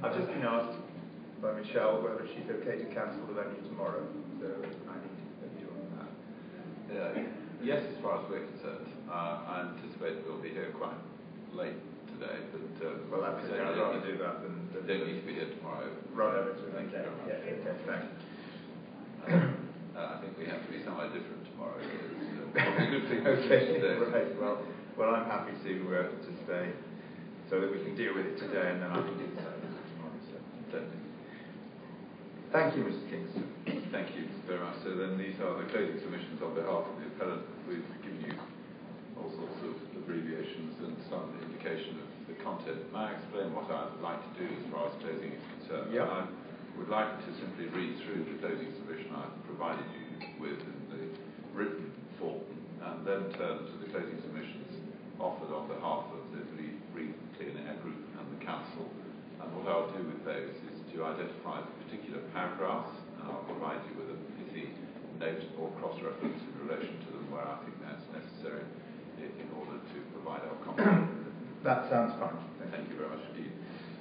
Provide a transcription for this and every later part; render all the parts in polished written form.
I've just been asked by Michelle whether she's okay to cancel the venue tomorrow, so I need a view on that. Yes, as far as we're concerned. I anticipate we'll be here quite late today, but well, that's okay. I'd rather do that than don't need to be here tomorrow. Rather, thank you very much. Yeah, okay, thanks. I think we have to be somewhat different tomorrow. It's a good thing today. Right. Well, I'm happy to stay so that we can deal with it today, and then I can do the same tomorrow. So, thank you, Mr. Kingston. Thank you very much. So then these are the closing submissions on behalf of the appellant. We've given you all sorts of abbreviations and some indication of the content. May I explain what I'd like to do as far as closing is concerned? Yep. I would like to simply read through the closing submission I've provided you with in the written form, and then turn to the closing submissions offered on behalf of the Breathe Clean Air Group and the Council. And what I'll do with those is to identify the particular paragraphs, and I'll provide you with a pithy note or cross-reference in relation to them where I think that's necessary in order to provide our comment. That sounds fine. Thank you very much indeed.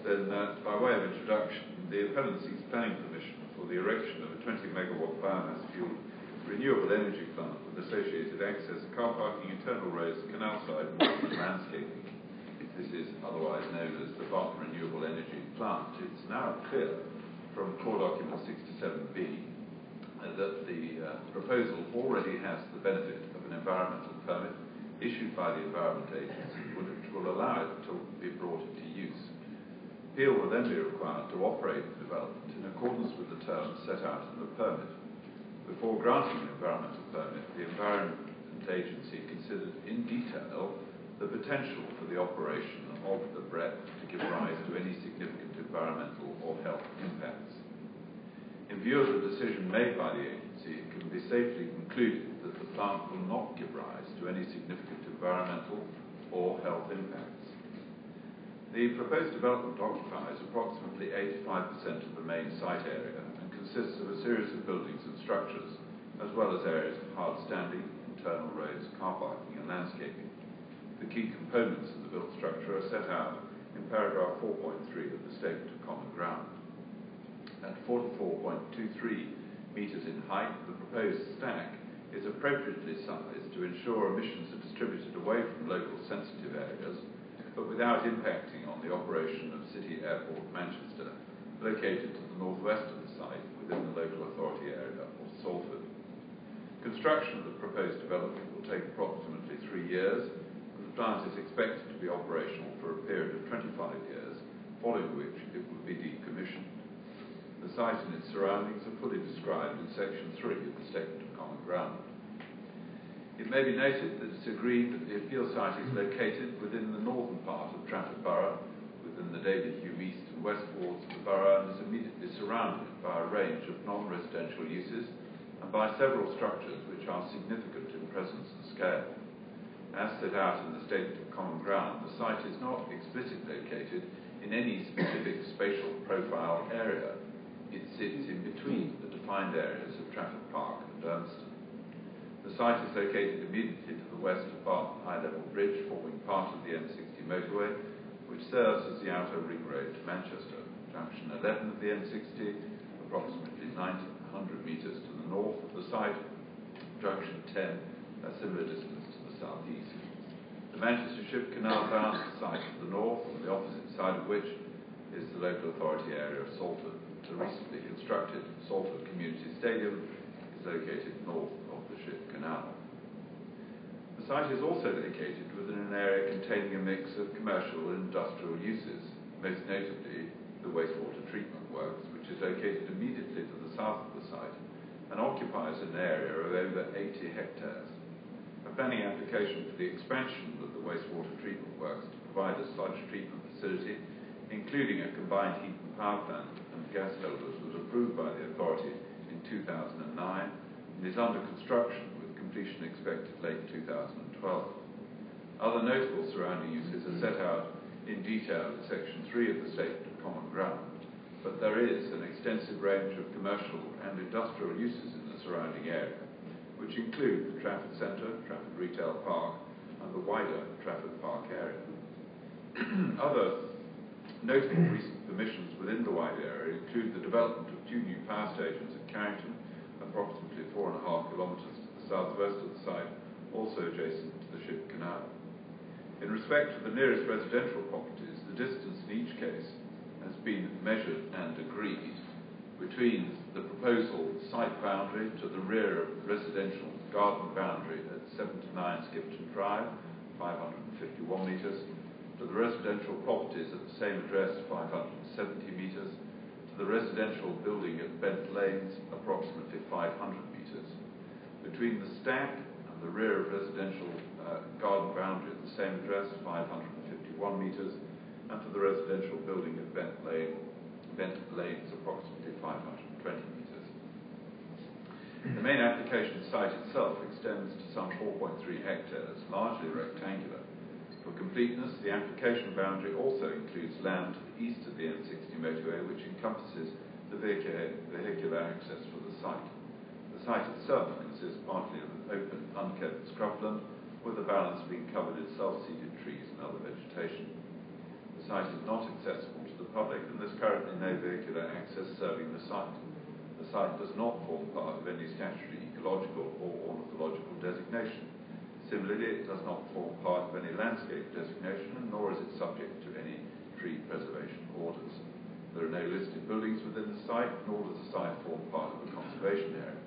Then, by way of introduction, the appellant seeks planning permission for the erection of a 20-megawatt biomass-fueled renewable energy plant with associated access, car parking, internal roads, canal side, and landscaping. This is otherwise known as the Barton Renewable Energy Plant. It's now clear from core document 67B that the proposal already has the benefit of an environmental permit issued by the Environment Agency, which will allow it to be brought into use. Peel will then be required to operate the development in accordance with the terms set out in the permit. Before granting the environmental permit, the Environment Agency considered in detail the potential for the operation of the BREP to give rise to any significant environmental or health impacts. In view of the decision made by the agency, it can be safely concluded that the plant will not give rise to any significant environmental or health impacts. The proposed development occupies approximately 85% of the main site area and consists of a series of buildings and structures, as well as areas of hard standing, internal roads, car parking and landscaping. The key components of the built structure are set out in paragraph 4.3 of the Statement of Common Ground. At 44.23 metres in height, the proposed stack is appropriately sized to ensure emissions are distributed away from local sensitive areas, but without impacting on the operation of City Airport Manchester, located to the northwest of the site within the local authority area of Salford. Construction of the proposed development will take approximately 3 years, and the plant is expected to be operational for a period of 25 years, following which it will be decommissioned. The site and its surroundings are fully described in section 3 of the Statement of Common Ground. It may be noted that it's agreed that the appeal site is located within the northern part of Trafford Borough, within the Davyhulme east and west wards of the borough, and is immediately surrounded by a range of non-residential uses and by several structures which are significant in presence and scale. As set out in the Statement of Common Ground, the site is not explicitly located in any specific spatial profile area. It sits in between the defined areas of Trafford Park and Urnston. The site is located immediately to the west of Barton High Level Bridge, forming part of the M60 motorway, which serves as the outer ring road to Manchester. Junction 11 of the M60, approximately 900 metres to the north of the site. Junction 10, a similar distance to the southeast. The Manchester Ship Canal bounds the site to the north, on the opposite side of which is the local authority area of Salford. The recently constructed Salford Community Stadium is located north of the Ship Canal. The site is also located within an area containing a mix of commercial and industrial uses, most notably the wastewater treatment works, which is located immediately to the south of the site and occupies an area of over 80 hectares. A planning application for the expansion of the wastewater treatment works to provide a sludge treatment facility, including a combined heat and power plant and gas holders, was approved by the authority in 2009 and is under construction, with completion expected late 2012. Other notable surrounding uses are set out in detail in section 3 of the Statement of Common Ground, but there is an extensive range of commercial and industrial uses in the surrounding area, which include the Trafford Centre, Trafford Retail Park and the wider Trafford Park area. Other notable recent emissions within the wide area include the development of 2 new power stations at Carrington, approximately 4.5 kilometres to the southwest of the site, also adjacent to the Ship Canal. In respect to the nearest residential properties, the distance in each case has been measured and agreed between the proposal site boundary to the rear of residential garden boundary at 79 Skipton Drive, 551 metres, to the residential properties at the same address, 570 metres, to the residential building at Bent Lanes, approximately 500 metres. Between the stack and the rear of residential garden boundary at the same address, 551 metres, and to the residential building at Bent Lanes, approximately 520 metres. The main application site itself extends to some 4.3 hectares, largely rectangular. For completeness, the application boundary also includes land to the east of the M60 motorway, which encompasses the vehicular access for the site. The site itself consists partly of an open, unkept scrubland, with the balance being covered in self-seeded trees and other vegetation. The site is not accessible to the public, and there's currently no vehicular access serving the site. The site does not form part of any statutory ecological or ornithological designation. Similarly, it does not form part of any landscape designation, nor is it subject to any tree preservation orders. There are no listed buildings within the site, nor does the site form part of a conservation area.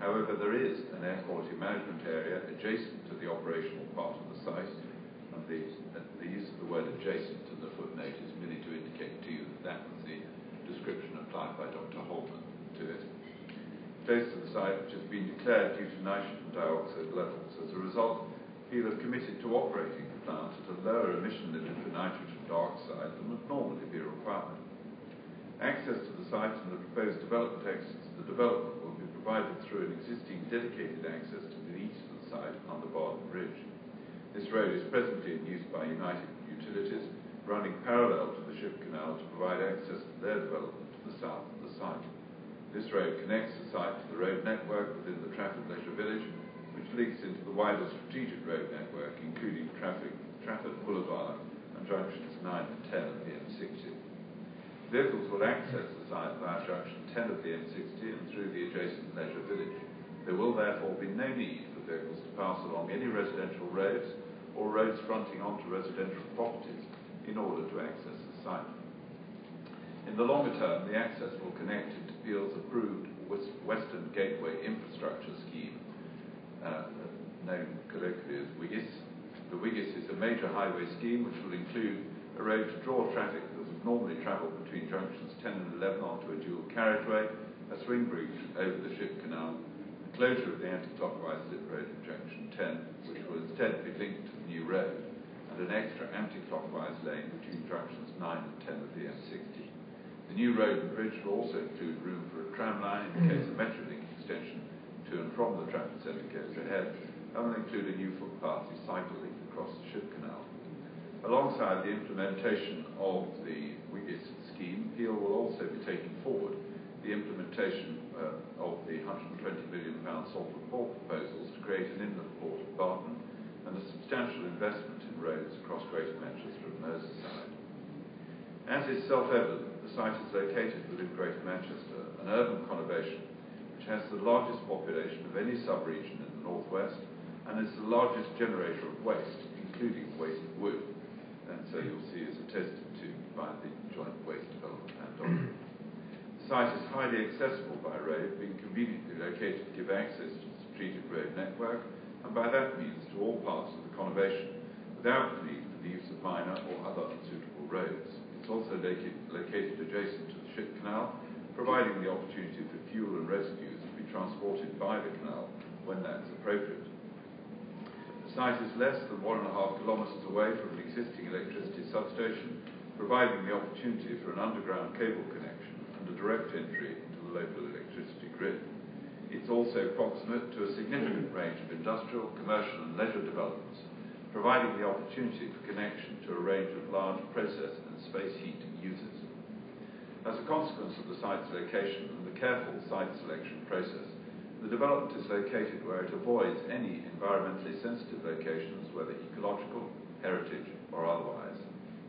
However, there is an air quality management area adjacent to the operational part of the site, and the use of the word adjacent in the footnote is merely to indicate to you that that was the description applied by Dr. Holman to it. Close to the site, which has been declared due to nitrogen dioxide levels. As a result, people have committed to operating the plant at a lower emission limit for nitrogen dioxide than would normally be required. Access to the site and the proposed development exits to the development will be provided through an existing dedicated access to the east of the site under Barton Bridge. This road is presently in use by United Utilities, running parallel to the Ship Canal to provide access to their development to the south of the site. This road connects the site to the road network within the Trafford Leisure Village, which links into the wider strategic road network, including Trafford Boulevard and junctions 9 and 10 of the M60. Vehicles will access the site via junction 10 of the M60 and through the adjacent leisure village. There will therefore be no need for vehicles to pass along any residential roads or roads fronting onto residential properties in order to access the site. In the longer term, the access will connect into Peel's approved Western Gateway Infrastructure Scheme, known colloquially as WIGIS. The WIGIS is a major highway scheme which will include a road to draw traffic that would normally travel between junctions 10 and 11 onto a dual carriageway, a swing bridge over the Ship Canal, the closure of the anti-clockwise slip road at junction 10, which will instead be linked to the new road, and an extra anti-clockwise lane between junctions 9 and 10 of the M60. The new road and bridge will also include room for a tram line in case a Metrolink extension to and from the Trafford Centre goes ahead, and will include a new footpath and cycle link across the Ship Canal. Alongside the implementation of the WIGIS scheme, Peel will also be taking forward the implementation of the £120 million Salford Port proposals to create an inland port at Barton, and a substantial investment in roads across Greater Manchester and Merseyside. As is self-evident, the site is located within Greater Manchester, an urban conurbation which has the largest population of any sub-region in the northwest, and is the largest generator of waste, including waste wood, and so you'll see is attested to by the Joint Waste Development Plan document. The site is highly accessible by road, being conveniently located to give access to the strategic road network, and by that means to all parts of the conurbation, without the need for the use of minor or other unsuitable roads. It's also located adjacent to the Ship Canal, providing the opportunity for fuel and residues to be transported by the canal when that's appropriate. The site is less than 1.5 kilometres away from an existing electricity substation, providing the opportunity for an underground cable connection and a direct entry into the local electricity grid. It's also proximate to a significant range of industrial, commercial and leisure developments, providing the opportunity for connection to a range of large process and space heat users. As a consequence of the site's location and the careful site selection process, the development is located where it avoids any environmentally sensitive locations, whether ecological, heritage or otherwise.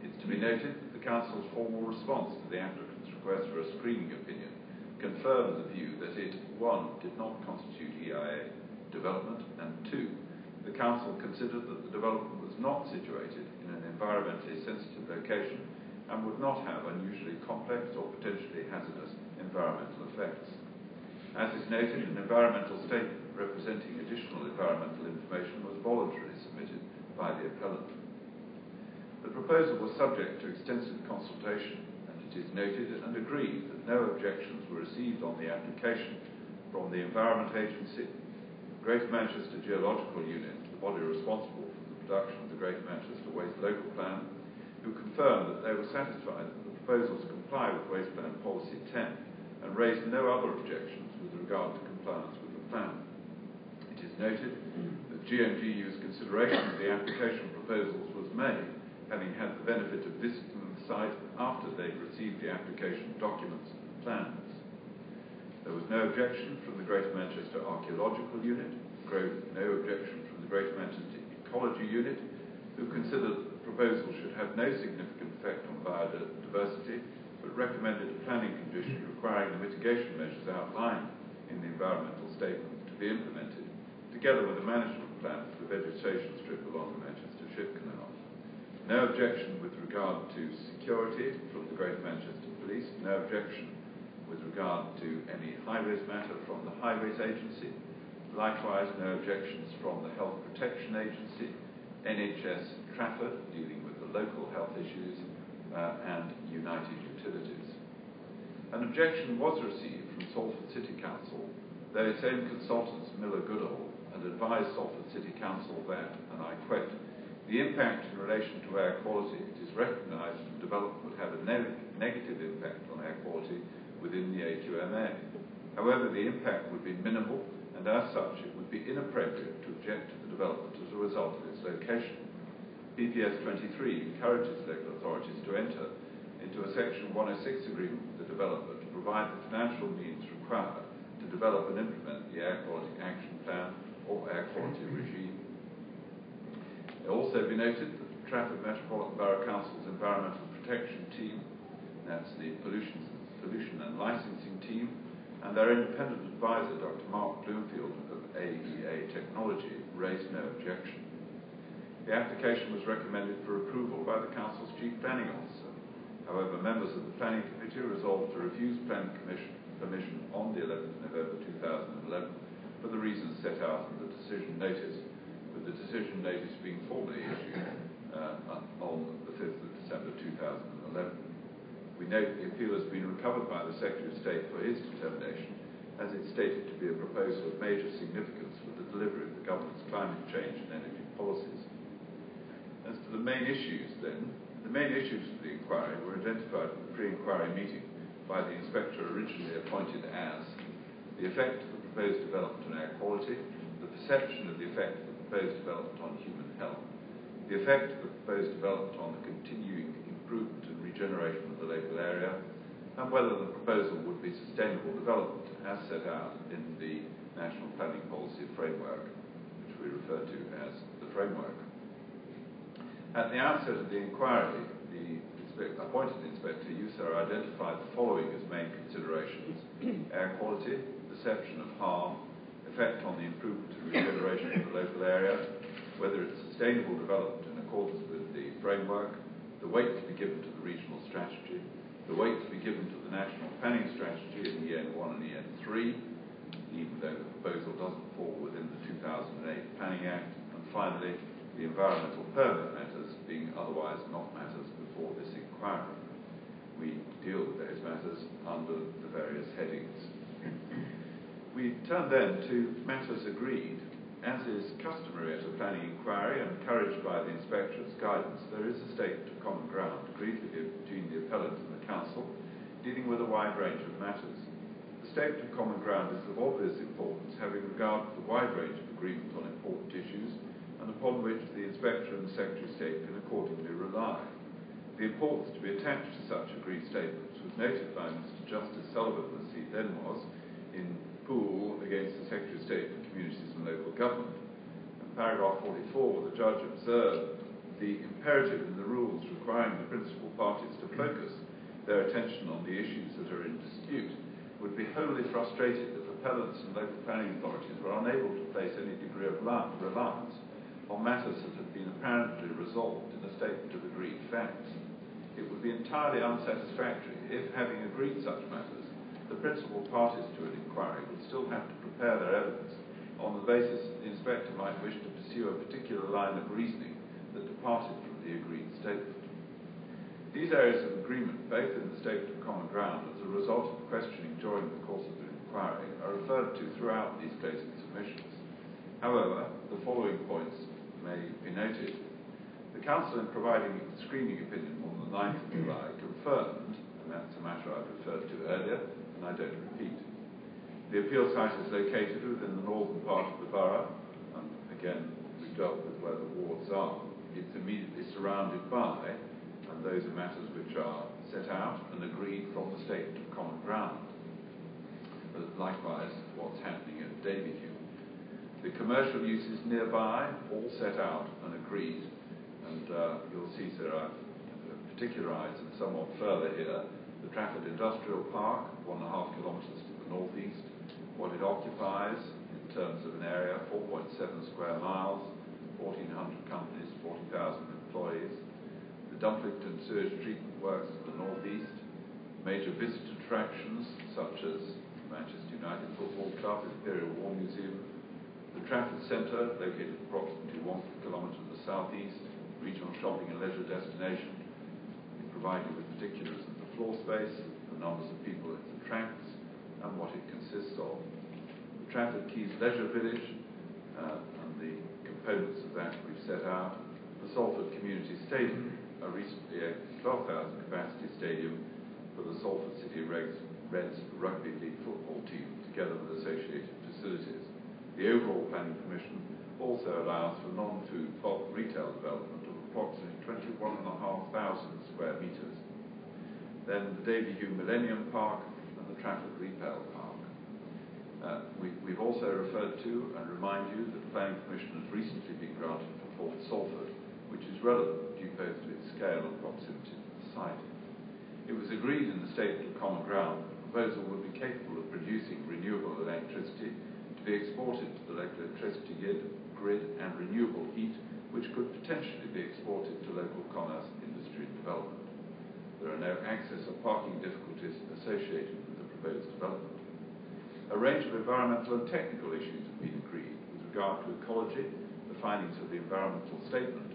It's to be noted that the Council's formal response to the applicant's request for a screening opinion confirmed the view that it, 1, did not constitute EIA development, and 2, the Council considered that the development was not situated in an environmentally sensitive location and would not have unusually complex or potentially hazardous environmental effects. As is noted, an environmental statement representing additional environmental information was voluntarily submitted by the appellant. The proposal was subject to extensive consultation, and it is noted and agreed that no objections were received on the application from the Environment Agency, Greater Manchester Geological Unit, the body responsible for the production of the Greater Manchester Waste Local Plan, who confirmed that they were satisfied that the proposals comply with Waste Plan Policy 10 and raised no other objections with regard to compliance with the plan. It is noted that GMGU's consideration of the application proposals was made, having had the benefit of visiting the site after they received the application documents and plans. There was no objection from the Greater Manchester Archaeological Unit, no objection from the Greater Manchester Ecology Unit, who considered that the proposal should have no significant effect on biodiversity, but recommended a planning condition requiring the mitigation measures outlined in the environmental statement to be implemented, together with a management plan for the vegetation strip along the Manchester Ship Canal. No objection with regard to security from the Greater Manchester Police, no objection with regard to any highways matter from the Highways Agency, likewise no objections from the Health Protection Agency, NHS Trafford, dealing with the local health issues, and United Utilities. An objection was received from Salford City Council, though its own consultants Miller Goodall had advised Salford City Council that, and I quote, the impact in relation to air quality, it is recognised that development would have a negative impact on air quality within the AQMA. However, the impact would be minimal, and as such it would be inappropriate to object to the development as a result of its location. PPS 23 encourages local authorities to enter into a Section 106 agreement with the developer to provide the financial means required to develop and implement the Air Quality Action Plan or Air Quality Regime. It will also be noted that the Trafford Metropolitan Borough Council's Environmental Protection Team, that's the Pollution and Licensing Team, and their independent advisor, Dr. Mark Bloomfield of AEA Technology, raised no objection. The application was recommended for approval by the Council's Chief Planning Officer. However, members of the Planning Committee resolved to refuse planning permission on the 11th of November 2011 for the reasons set out in the decision notice, with the decision notice being formally issued on the 5th of December 2011. We note the appeal has been recovered by the Secretary of State for his determination, as it's stated to be a proposal of major significance for the delivery of the government's climate change and energy policies. As to the main issues then, the main issues of the inquiry were identified at the pre-inquiry meeting by the inspector originally appointed as the effect of the proposed development on air quality, the perception of the effect of the proposed development on human health, the effect of the proposed development on the continuing improvement and regeneration of the local area, and whether the proposal would be sustainable development as set out in the National Planning Policy Framework, which we refer to as the framework. At the outset of the inquiry, the appointed Inspector USER identified the following as main considerations: air quality, perception of harm, effect on the improvement and regeneration of the local area, whether it's sustainable development in accordance with the framework, the weight to be given to the regional strategy, the weight to be given to the national planning strategy in EN1 and EN3, even though the proposal doesn't fall within the 2008 Planning Act, and finally, the environmental permit matters being otherwise not matters before this inquiry. We deal with those matters under the various headings. We turn then to matters agreed. As is customary at a planning inquiry and encouraged by the inspector's guidance, there is a statement of common ground agreed between the appellant and the council, dealing with a wide range of matters. The statement of common ground is of obvious importance, having regard to the wide range of agreement on important issues, and upon which the inspector and the Secretary of State can accordingly rely. The importance to be attached to such agreed statements was noted by Mr. Justice Sullivan, as he then was, in Poole against the Secretary of State for Communities and Local Government. In paragraph 44, the judge observed the imperative in the rules requiring the principal parties to focus their attention on the issues that are in dispute would be wholly frustrated if appellants and local planning authorities were unable to place any degree of reliance on matters that have been apparently resolved in a statement of agreed facts. It would be entirely unsatisfactory if, having agreed such matters, the principal parties to an inquiry would still have to prepare their evidence on the basis that the inspector might wish to pursue a particular line of reasoning that departed from the agreed statement. These areas of agreement, both in the statement of common ground as a result of questioning during the course of the inquiry, are referred to throughout these closing submissions. However, the following points may be noted. The Council, in providing its screening opinion on the 9th of July, confirmed, and that's a matter I've referred to earlier, and I don't repeat. The appeal site is located within the northern part of the borough, and again, we've dealt with where the wards are. It's immediately surrounded by, and those are matters which are set out and agreed from the statement of common ground. But likewise, what's happening at Davyhulme. The commercial uses nearby, all set out and agreed, and you'll see, sir, I've particularised it somewhat further here. The Trafford Industrial Park, 1.5 kilometres to the northeast, what it occupies in terms of an area, 4.7 square miles, 1,400 companies, 40,000 employees. The Dumplington Sewage Treatment Works to the northeast, major visitor attractions such as Manchester United Football Club, Imperial War Museum, the Trafford Centre, located approximately 1 kilometre to the southeast, regional shopping and leisure destination. We provide you with particulars of the floor space, the numbers of people it attracts, and what it consists of. The Trafford Quays Leisure Village, and the components of that we've set out. The Salford Community Stadium, a recently opened 12,000 capacity stadium for the Salford City Reds Rugby League football team, together with associated facilities. The overall planning permission also allows for non-food bulk retail development of approximately 21,500 square metres. Then the Davyhulme Millennium Park and the Trafford Retail Park. We've also referred to and remind you that the planning permission has recently been granted for Fort Salford, which is relevant due both to its scale and proximity to the site. It was agreed in the statement of common ground that the proposal would be capable of producing renewable electricity to be exported to the local electricity grid and renewable heat, which could potentially be exported to local commerce, industry and development. There are no access or parking difficulties associated with the proposed development. A range of environmental and technical issues have been agreed with regard to ecology, the findings of the environmental statement.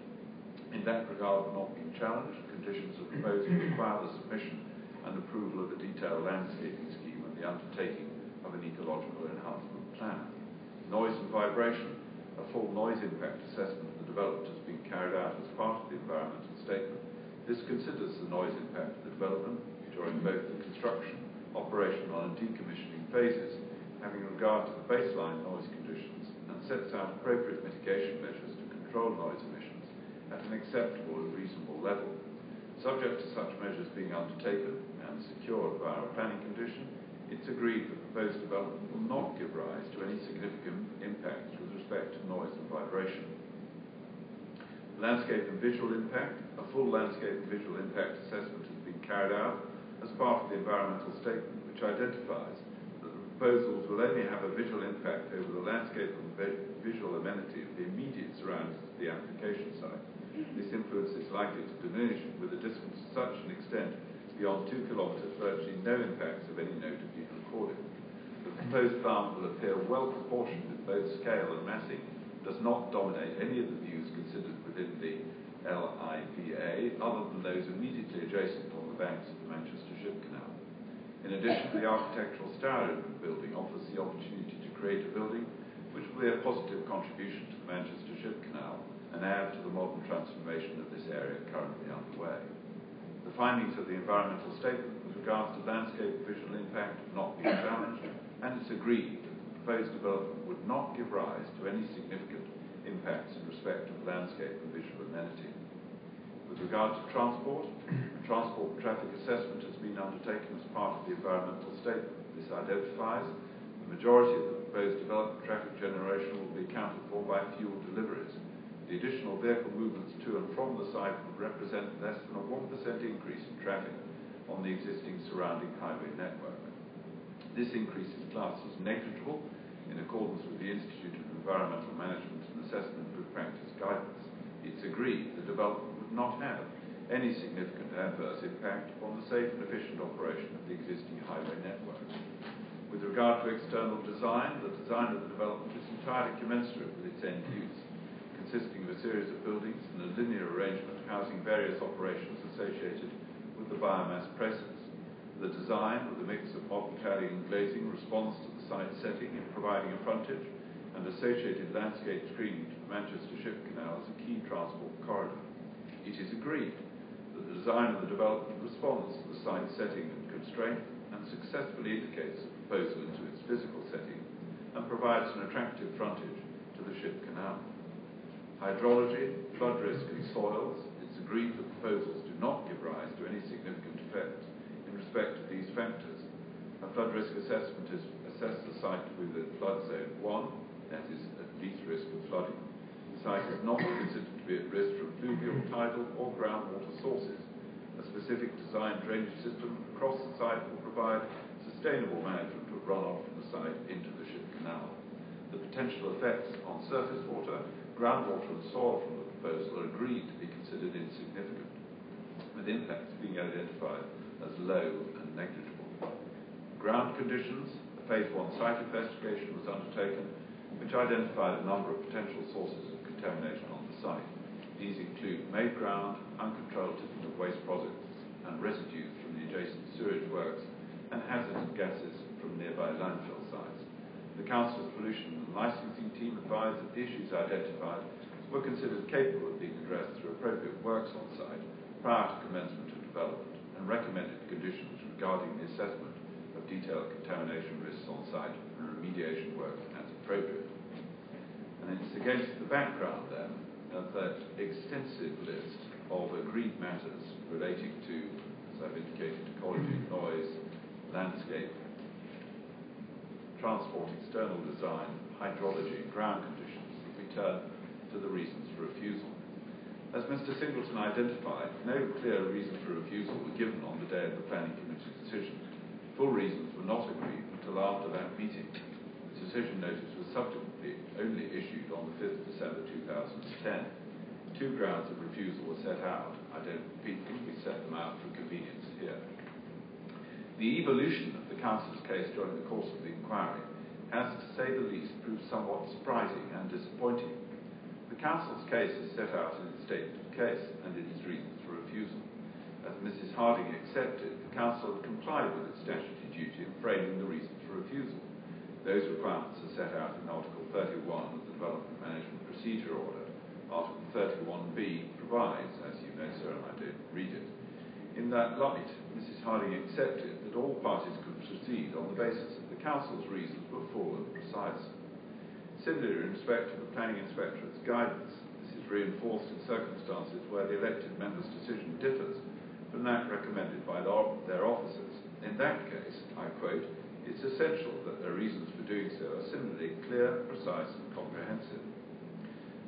In that regard, not being challenged, conditions are proposed to require the submission and approval of a detailed landscaping scheme and the undertaking of an ecological enhancement plan. Noise and vibration. A full noise impact assessment of the development has been carried out as part of the environmental statement. This considers the noise impact of the development during both the construction, operational and decommissioning phases, having regard to the baseline noise conditions, and sets out appropriate mitigation measures to control noise emissions at an acceptable and reasonable level. Subject to such measures being undertaken and secured via a planning condition, it's agreed that the proposed development will not give rise to any significant impacts with respect to noise and vibration. Landscape and visual impact. A full landscape and visual impact assessment has been carried out as part of the environmental statement, which identifies that the proposals will only have a visual impact over the landscape and visual amenity of the immediate surroundings of the application site. This influence is likely to diminish with a distance to such an extent beyond 2 kilometres, virtually no impacts of any note have been recorded. The proposed plant will appear well proportioned in both scale and massing, does not dominate any of the views considered within the LIVA, other than those immediately adjacent on the banks of the Manchester Ship Canal. In addition, the architectural style of the building offers the opportunity to create a building which will be a positive contribution to the Manchester Ship Canal and add to the modern transformation of this area currently underway. The findings of the environmental statement with regards to landscape and visual impact have not been challenged, and it's agreed that the proposed development would not give rise to any significant impacts in respect of landscape and visual amenity. With regard to transport, a transport and traffic assessment has been undertaken as part of the environmental statement. This identifies the majority of the proposed development traffic generation will be accounted for by fuel deliveries. The additional vehicle movements to and from the site would represent less than a 1% increase in traffic on the existing surrounding highway network. This increase is classed as negligible in accordance with the Institute of Environmental Management and Assessment Good Practice guidance. It's agreed the development would not have any significant adverse impact on the safe and efficient operation of the existing highway network. With regard to external design, the design of the development is entirely commensurate with its end use, consisting of a series of buildings in a linear arrangement housing various operations associated with the biomass presses. The design, with a mix of modern cladding and glazing, responds to the site setting in providing a frontage and associated landscape screening to the Manchester Ship Canal as a key transport corridor. It is agreed that the design of the development responds to the site setting and constraint and successfully indicates the proposal into its physical setting and provides an attractive frontage to the Ship Canal. Hydrology, flood risk and soils, it's agreed that proposals do not give rise to any significant effects in respect of these factors. A flood risk assessment is assessed the site to be within flood zone 1, that is at least risk of flooding. The site is not considered to be at risk from fluvial, tidal or groundwater sources. A specific designed drainage system across the site will provide sustainable management of runoff from the site into the Ship Canal. The potential effects on surface water, groundwater and soil from the proposal are agreed to be considered insignificant, with impacts being identified as low and negligible. Ground conditions, a Phase 1 site investigation was undertaken, which identified a number of potential sources of contamination on the site. These include made ground, uncontrolled tipping of waste products and residues from the adjacent sewage works, and hazardous gases from nearby landfill sites. The Council's pollution and licensing team advised that the issues identified were considered capable of being addressed through appropriate works on site prior to commencement of development, and recommended conditions regarding the assessment of detailed contamination risks on site and remediation work as appropriate. And it's against the background then of that extensive list of agreed matters relating to, as I've indicated, ecology, noise, landscape, transport, external design, hydrology, ground conditions, that we turn to the reasons for refusal. As Mr. Singleton identified, no clear reason for refusal were given on the day of the Planning Committee's decision. Full reasons were not agreed until after that meeting. The decision notice was subsequently only issued on the 5th of December 2010. Two grounds of refusal were set out. I don't repeat them, we set them out for convenience here. The evolution of the Council's case during the course of the inquiry has, to say the least, proved somewhat surprising and disappointing. The Council's case is set out in its statement of case and in its reasons for refusal. As Mrs. Harding accepted, the Council had complied with its statutory duty in framing the reasons for refusal. Those requirements are set out in Article 31 of the Development Management Procedure Order. Article 31B provides, as you know, sir, and I don't read it. In that light, Mrs. Harding accepted that all parties could proceed on the basis that the Council's reasons were full and precise. Similarly, in respect to the Planning Inspectorate's guidance, this is reinforced in circumstances where the elected member's decision differs from that recommended by their officers. In that case, I quote, "It's essential that their reasons for doing so are similarly clear, precise and comprehensive."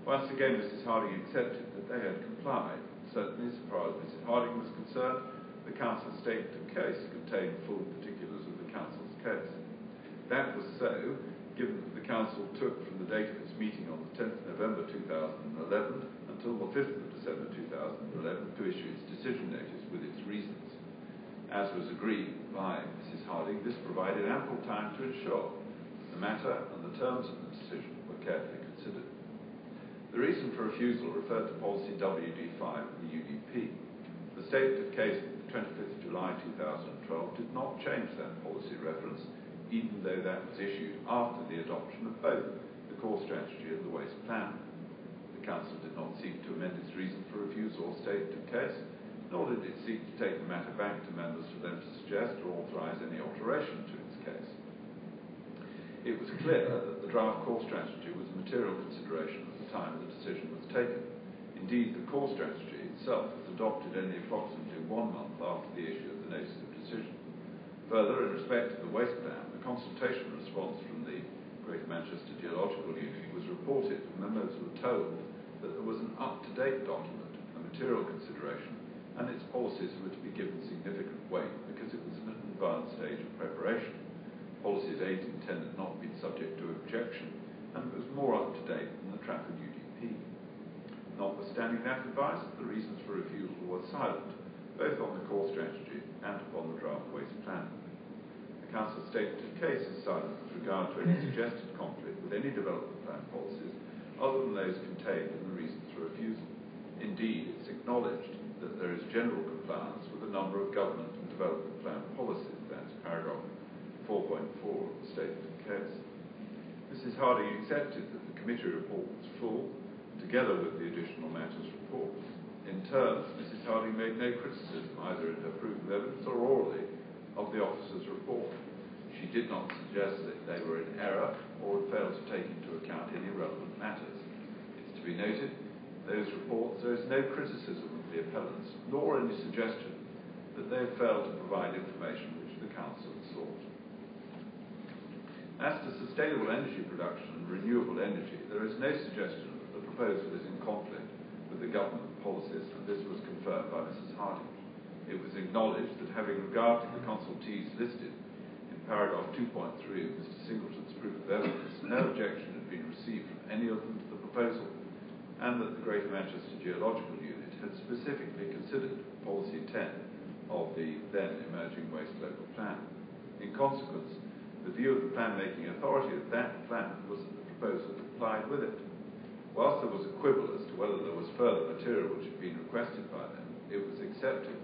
Once again, Mrs. Harding accepted that they had complied. Certainly, so far as Mrs. Harding was concerned, the Council's statement of case contained full particulars of the Council's case. That was so, given that the Council took from the date of its meeting on the 10th of November 2011 until the 5th of December 2011 to issue its decision notice with its reasons. As was agreed by Mrs. Harding, this provided ample time to ensure that the matter and the terms of the decision were carefully considered. The reason for refusal referred to policy WD5 of the UDP. The statement of case of 25th July 2012 did not change that policy reference, even though that was issued after the adoption of both the core strategy and the waste plan. The Council did not seek to amend its reason for refusal or statement of case, nor did it seek to take the matter back to members for them to suggest or authorise any alteration to its case. It was clear that the draft core strategy was a material consideration at the time the decision was taken. Indeed, the core strategy itself was adopted only approximately 1 month after the issue of the notice of decision. Further, in respect of the waste plan, the consultation response from the Greater Manchester Geological Union was reported, and members were told that there was an up-to-date document, a material consideration, and its policies were to be given significant weight because it was in an advanced stage of preparation. Policies 8 and 10 had not been subject to objection, and it was more up-to-date than the Trafford UDP. Notwithstanding that advice, the reasons for refusal were silent, both on the core strategy and upon the draft waste plan. The Council's statement of case is silent with regard to any suggested conflict with any development plan policies other than those contained in the reasons for refusal. Indeed, it's acknowledged that there is general compliance with a number of government and development plan policies. That's paragraph 4.4 of the statement of case. Mrs. Harding accepted that the committee report was full, together with the additional matters report. In terms, Mrs. Harding made no criticism, either in her proof of evidence or orally, of the officer's report. She did not suggest that they were in error or had failed to take into account any relevant matters. It's to be noted, those reports, there is no criticism of the appellants, nor any suggestion that they have failed to provide information which the Council sought. As to sustainable energy production and renewable energy, there is no suggestion that the proposal is in conflict with the government policies, and this was confirmed by Mrs. Harding. It was acknowledged that having regard to the consultees listed in paragraph 2.3 of Mr. Singleton's proof of evidence, no objection had been received from any of them to the proposal, and that the Greater Manchester Geological Unit had specifically considered Policy 10 of the then emerging waste local plan. In consequence, the view of the plan-making authority of that plan was that the proposal complied with it. Whilst there was a quibble as to whether there was further material which had been requested by them, it was accepted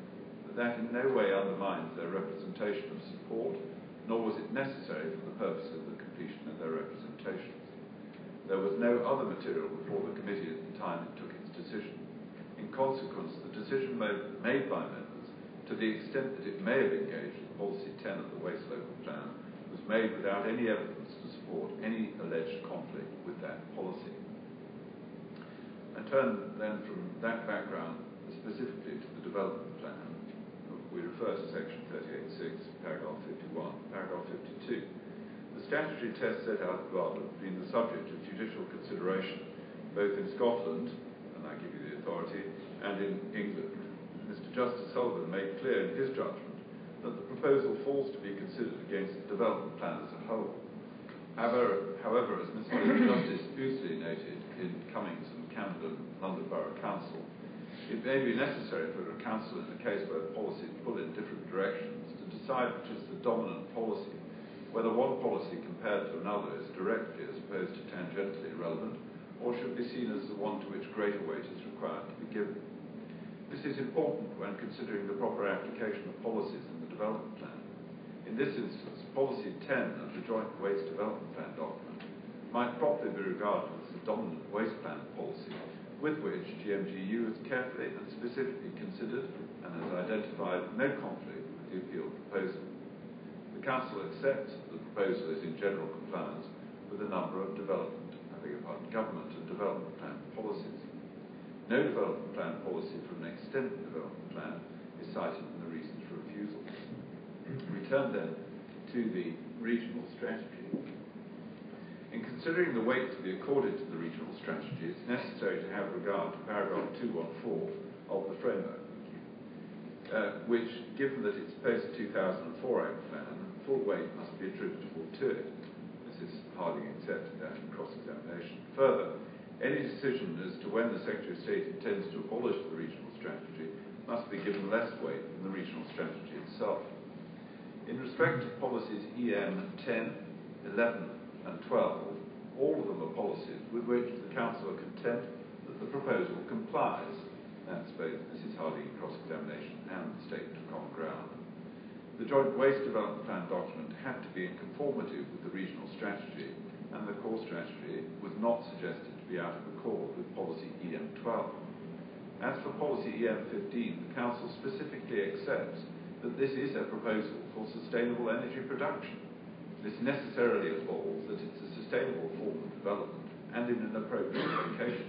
that that in no way undermines their representation of support, nor was it necessary for the purpose of the completion of their representations. There was no other material before the committee at the time it took its decision. In consequence, the decision made by members, to the extent that it may have engaged with Policy 10 of the Waste Local Plan, was made without any evidence to support any alleged conflict with that policy. I turn then from that background specifically to the development plan. We refer to section 38.6, paragraph 51, paragraph 52. The statutory test set out above have been the subject of judicial consideration, both in Scotland, and I give you the authority, and in England. Mr. Justice Sullivan made clear in his judgment that the proposal falls to be considered against the development plan as a whole. However, as Mr. Justice Ousley noted in Cummings and Camden London Borough Council, it may be necessary for a council in a case where policies pull in different directions to decide which is the dominant policy, whether one policy compared to another is directly as opposed to tangentially relevant, or should be seen as the one to which greater weight is required to be given. This is important when considering the proper application of policies in the development plan. In this instance, Policy 10 of the Joint Waste Development Plan document might properly be regarded as the dominant waste plan policy, with which GMGU has carefully and specifically considered and has identified no conflict with the appealed proposal. The Council accepts that the proposal is in general compliance with a number of government and development plan policies. No development plan policy from an extended development plan is cited in the reasons for refusal. We turn then to the regional strategy. In considering the weight to be accorded to the regional strategy, it's necessary to have regard to paragraph 214 of the framework, which, given that it's post-2004 Act plan, full weight must be attributable to it. Mrs. Harding accepted that in cross-examination. Further, any decision as to when the Secretary of State intends to abolish the regional strategy must be given less weight than the regional strategy itself. In respect to policies EM 10, 11 and 12, all of them are policies with which the Council are content that the proposal complies. That's both Mrs. Harding in cross-examination and the Statement of Common Ground. The Joint Waste Development Plan document had to be in conformity with the regional strategy, and the core strategy was not suggested to be out of accord with policy EM 12. As for policy EM 15, the Council specifically accepts that this is a proposal for sustainable energy production. This necessarily involves that it's a sustainable form of development and in an appropriate location.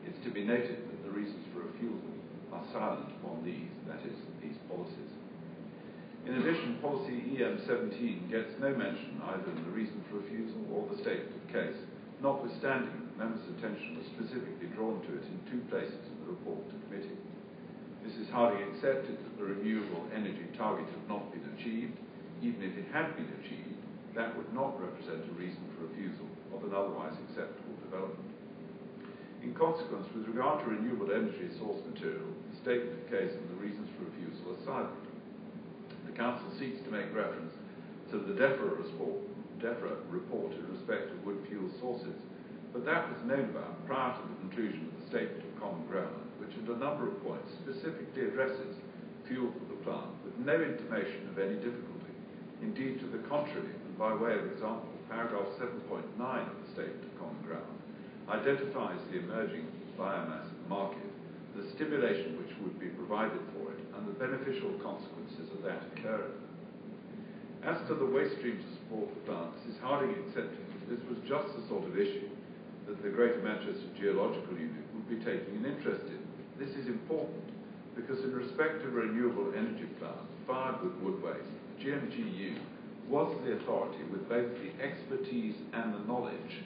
It's to be noted that the reasons for refusal are silent on these, that is, these policies. In addition, policy EM 17 gets no mention either in the reason for refusal or the statement of case, notwithstanding members' attention was specifically drawn to it in 2 places in the report to committee. Mrs. Harding accepted that the renewable energy target had not been achieved. Even if it had been achieved, that would not represent a reason for refusal of an otherwise acceptable development. In consequence, with regard to renewable energy source material, the statement of case and the reasons for refusal are silent. The Council seeks to make reference to the DEFRA report in respect of wood fuel sources, but that was known about prior to the conclusion of the Statement of Common Ground, which at a number of points specifically addresses fuel for the plant with no intimation of any difficulty. Indeed, to the contrary, and by way of example, paragraph 7.9 of the Statement of Common Ground identifies the emerging biomass market, the stimulation which would be provided for it, and the beneficial consequences of that occurring. As to the waste stream to support the plant, Mrs. Harding accepted that this was just the sort of issue that the Greater Manchester Geological Unit would be taking an interest in. This is important because in respect of a renewable energy plant fired with wood waste, the GMGU was the authority with both the expertise and the knowledge,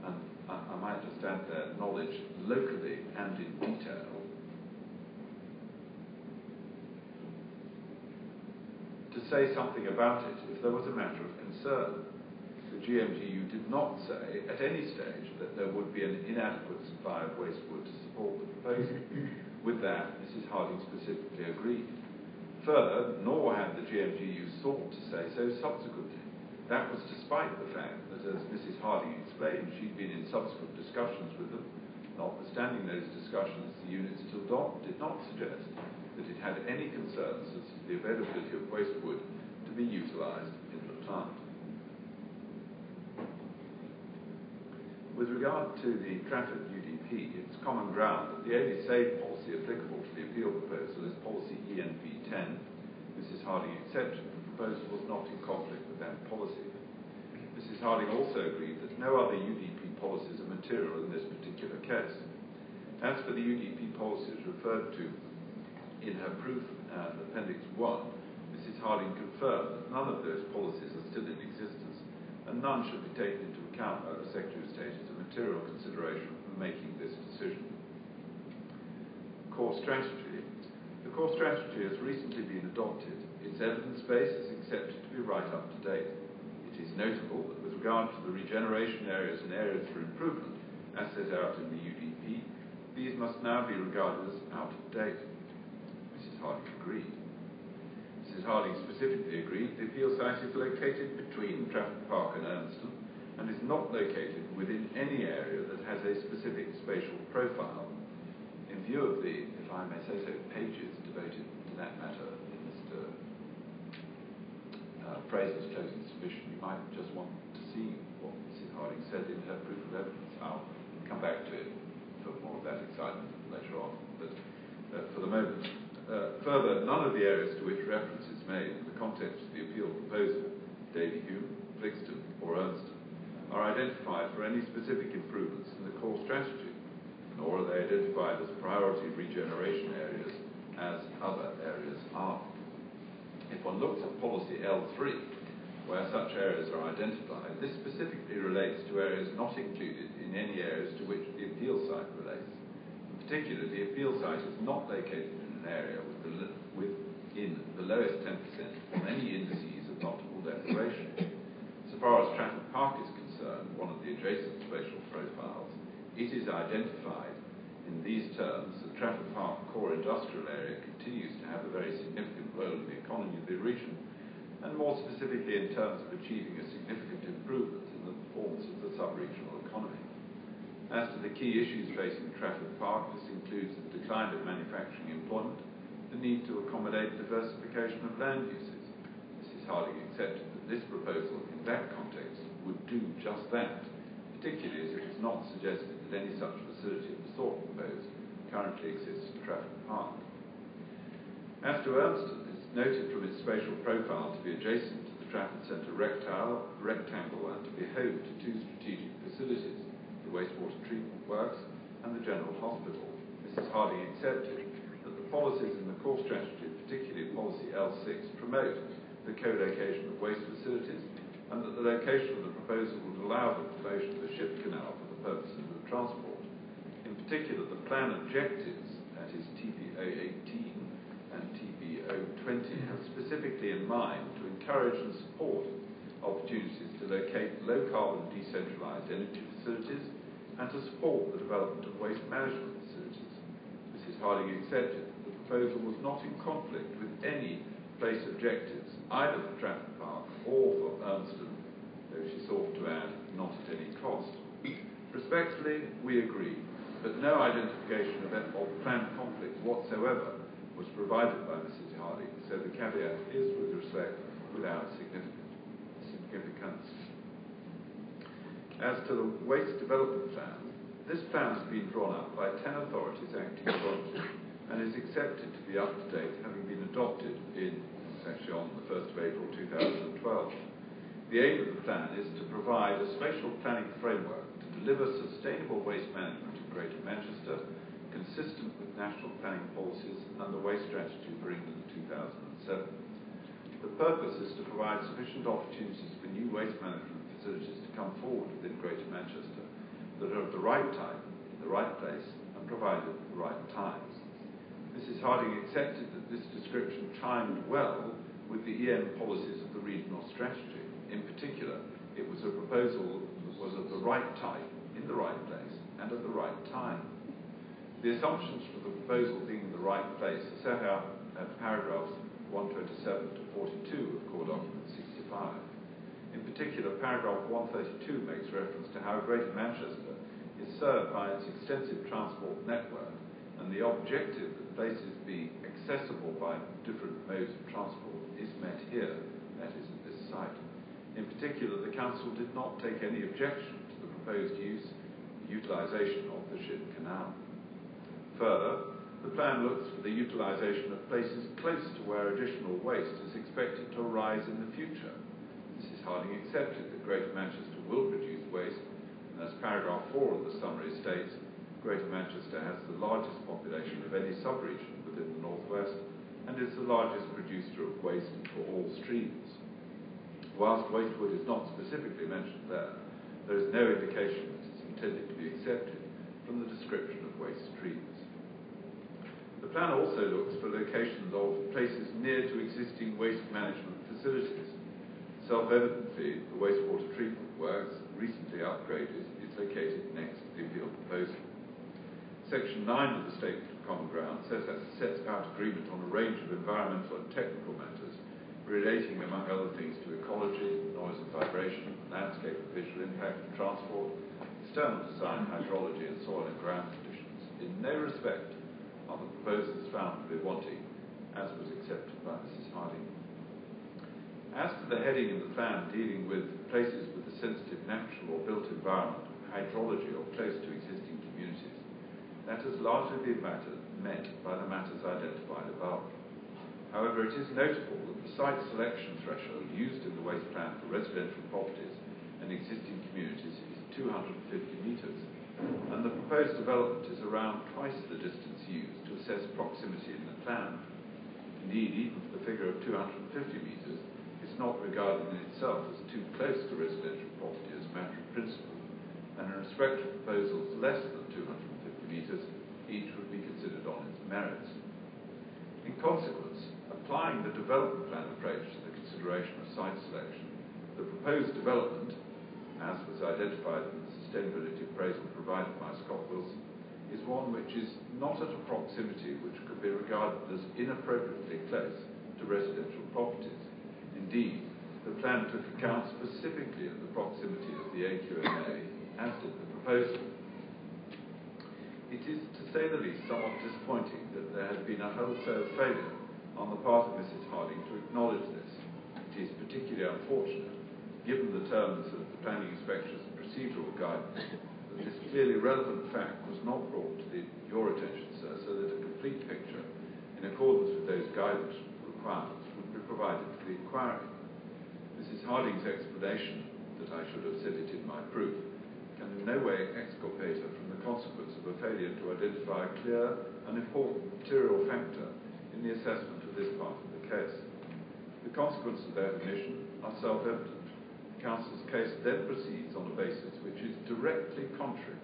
and I might just add there, knowledge locally and in detail, to say something about it if there was a matter of concern. The GMGU did not say at any stage that there would be an inadequate supply of waste wood to support the proposal. With that, Mrs. Harding specifically agreed. Further, nor had the GMGU sought to say so subsequently. That was despite the fact that, as Mrs. Harding explained, she'd been in subsequent discussions with them. Notwithstanding those discussions, the unit still did not suggest that it had any concerns as to the availability of waste wood to be utilised in the plant. With regard to the Trafford UDP, it's common ground that the only safe policy applicable to the appeal proposal is policy ENV 10. Mrs. Harding accepted the proposal was not in conflict with that policy. Mrs. Harding also agreed that no other UDP policies are material in this particular case. As for the UDP policies referred to in her proof Appendix 1, Mrs. Harding confirmed that none of those policies are still in existence, and none should be taken into account by the Secretary of State as a material consideration for making this decision. Core strategy. The core strategy has recently been adopted. Its evidence base is accepted to be right up to date. It is notable that with regard to the regeneration areas and areas for improvement, as set out in the UDP, these must now be regarded as out of date. Mrs. Harding agreed. Mrs. Harding specifically agreed the appeal site is located between Trafford Park and Urnston and is not located within any area that has a specific spatial profile. In view of the, if I may say so, pages devoted to that matter in Mr. Fraser's closing submission, you might just want to see what Mrs. Harding said in her proof of evidence. I'll come back to it for more of that excitement later on, but for the moment. Further, none of the areas to which reference is made in the context of the appeal proposal, Davyhulme, Flixton or Urnston, are identified for any specific improvements in the core strategy, nor are they identified as priority regeneration areas as other areas are. If one looks at policy L3, where such areas are identified, this specifically relates to areas not included in any areas to which the appeal site relates. In particular, the appeal site is not located in an area within the lowest 10% on any indices of notable declaration. So far as Trafford Park is concerned, one of the adjacent spatial profiles, it is identified in these terms that Trafford Park core industrial area continues to have a very significant role in the economy of the region, and more specifically in terms of achieving a significant improvement in the performance of the sub-regional economy. As to the key issues facing Trafford Park, this includes the decline of manufacturing employment, the need to accommodate diversification of land uses. Mrs. Harding accepted that this proposal in that context would do just that, particularly as it was not suggested that any such facility of the sort proposed currently exists at Trafford Park. As to Urnston, it's noted from its spatial profile to be adjacent to the Trafford Centre rectangle and to be home to 2 strategic facilities, the wastewater treatment works and the General Hospital. Mrs. Harding accepted that the policies in the core strategy, particularly policy L6, promote the co-location of waste facilities and that the location of the proposal would allow the promotion of the ship canal for the purposes of transport. In particular, the plan objectives, that is TPO 18 and TPO 20, have specifically in mind to encourage and support opportunities to locate low-carbon decentralised energy facilities and to support the development of waste management facilities. Mrs. Harding accepted that the proposal was not in conflict with any place objectives, either for Trafford Park or for Urnston, though she sought to add, not at any cost. Respectfully, we agree, but no identification of planned conflict whatsoever was provided by Mrs. Harding, so the caveat is, with respect, without significance. As to the waste development plan, this plan has been drawn up by 10 authorities acting jointly and is accepted to be up to date, having been adopted actually on the 1st of April 2012. The aim of the plan is to provide a spatial planning framework to deliver sustainable waste management in Greater Manchester, consistent with national planning policies and the waste strategy for England 2007. The purpose is to provide sufficient opportunities for new waste management facilities to come forward within Greater Manchester that are of the right type, in the right place, and provided at the right times. Mrs. Harding accepted that this description chimed well with the EM policies of the regional strategy. In particular, it was a proposal that was of the right type, in the right place, and at the right time. The assumptions for the proposal being in the right place are set out at paragraphs 127 to 42 of Core Document 65. In particular, paragraph 132 makes reference to how Greater Manchester is served by its extensive transport network, and the objective that places be accessible by different modes of transport is met here, that is, at this site. In particular, the Council did not take any objection to the proposed utilisation of the ship canal. Further, the plan looks for the utilisation of places close to where additional waste is expected to arise in the future. Mrs. Harding accepted that Greater Manchester will produce waste, and as paragraph 4 of the summary states, Greater Manchester has the largest population of any sub-region within the North West and is the largest producer of waste for all streams. Whilst wastewood is not specifically mentioned there is no indication that it is intended to be accepted from the description of waste streams. The plan also looks for locations of places near to existing waste management facilities. Self-evidently, the wastewater treatment works, recently upgraded, is located next to the appeal proposal. Section 9 of the Statement of Common Ground sets out agreement on a range of environmental and technical matters relating, among other things, to ecology, noise and vibration, landscape and visual impact of transport, external design, hydrology and soil and ground conditions. In no respect are the proposals found to be wanting, as was accepted by Mrs. Harding. As to the heading in the plan dealing with places with a sensitive natural or built environment, hydrology or close to existing communities, that has largely been met by the matters identified above. However, it is notable that the site selection threshold used in the waste plan for residential properties and existing communities is 250 metres, and the proposed development is around twice the distance used to assess proximity in the plan. Indeed, even for the figure of 250 metres, it's not regarded in itself as too close to residential property as a matter of principle, and in respect of proposals less than 250 metres, each would be considered on its merits. In consequence, applying the development plan approach to the consideration of site selection, the proposed development, as was identified in the sustainability appraisal provided by Scott Wilson, is one which is not at a proximity which could be regarded as inappropriately close to residential properties. Indeed, the plan took account specifically of the proximity of the AQMA, as did the proposal. It is, to say the least, somewhat disappointing that there has been a wholesale failure on the part of Mrs. Harding to acknowledge this. It is particularly unfortunate, given the terms of the planning inspector's procedural guidance, that this clearly relevant fact was not brought to your attention, sir, so that a complete picture, in accordance with those guidance requirements, would be provided to the inquiry. Mrs. Harding's explanation, that I should have said it in my proof, can in no way exculpate her from the consequence of a failure to identify a clear and important material factor in the assessment of this part of the case. The consequences of that omission are self-evident. the Council's case then proceeds on a basis which is directly contrary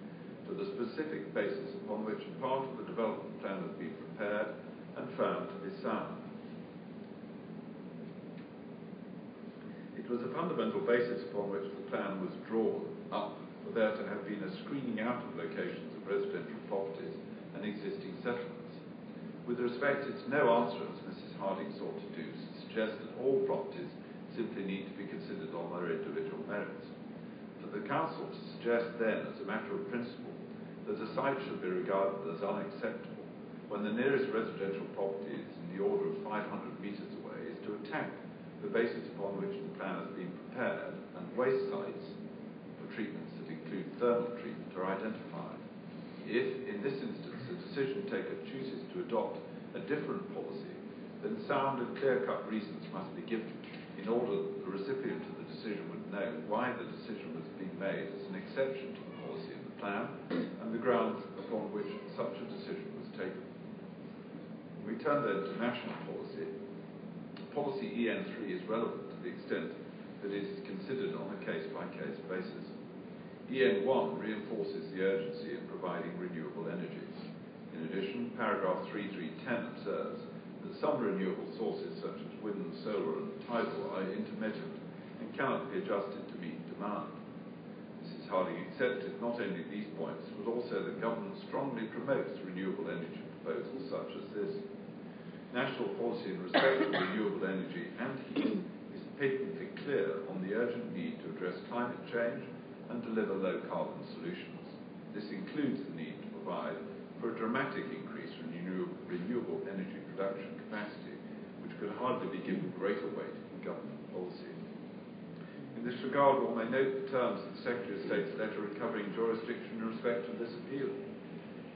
to the specific basis upon which a part of the development plan has been prepared and found to be sound. It was a fundamental basis upon which the plan was drawn up for there to have been a screening out of locations of residential properties and existing settlements. With respect, it's no answer, as Mrs. Harding sought to do, to suggest that all properties simply need to be considered on their individual merits. For the Council to suggest then, as a matter of principle, that a site should be regarded as unacceptable when the nearest residential property is in the order of 500 metres away is to attack the basis upon which the plan has been prepared, and waste sites for treatments that include thermal treatment are identified. If, in this instance, a decision taker chooses to adopt a different policy, then sound and clear-cut reasons must be given in order that the recipient of the decision would know why the decision was being made as an exception to the policy of the plan and the grounds upon which such a decision was taken. We turn then to national policy. Policy EN3 is relevant to the extent that it is considered on a case-by-case basis. EN1 reinforces the urgency in providing renewable energies. In addition, paragraph 3310 observes that some renewable sources such as wind, solar and tidal are intermittent and cannot be adjusted to meet demand. Mrs. Harding accepted not only these points, but also that government strongly promotes renewable energy proposals such as this. National policy in respect of renewable energy and heat is patently clear on the urgent need to address climate change and deliver low-carbon solutions. This includes the need to provide for a dramatic increase in renewable energy production capacity, which could hardly be given greater weight in government policy. In this regard, one may note the terms of the Secretary of State's letter covering jurisdiction in respect of this appeal.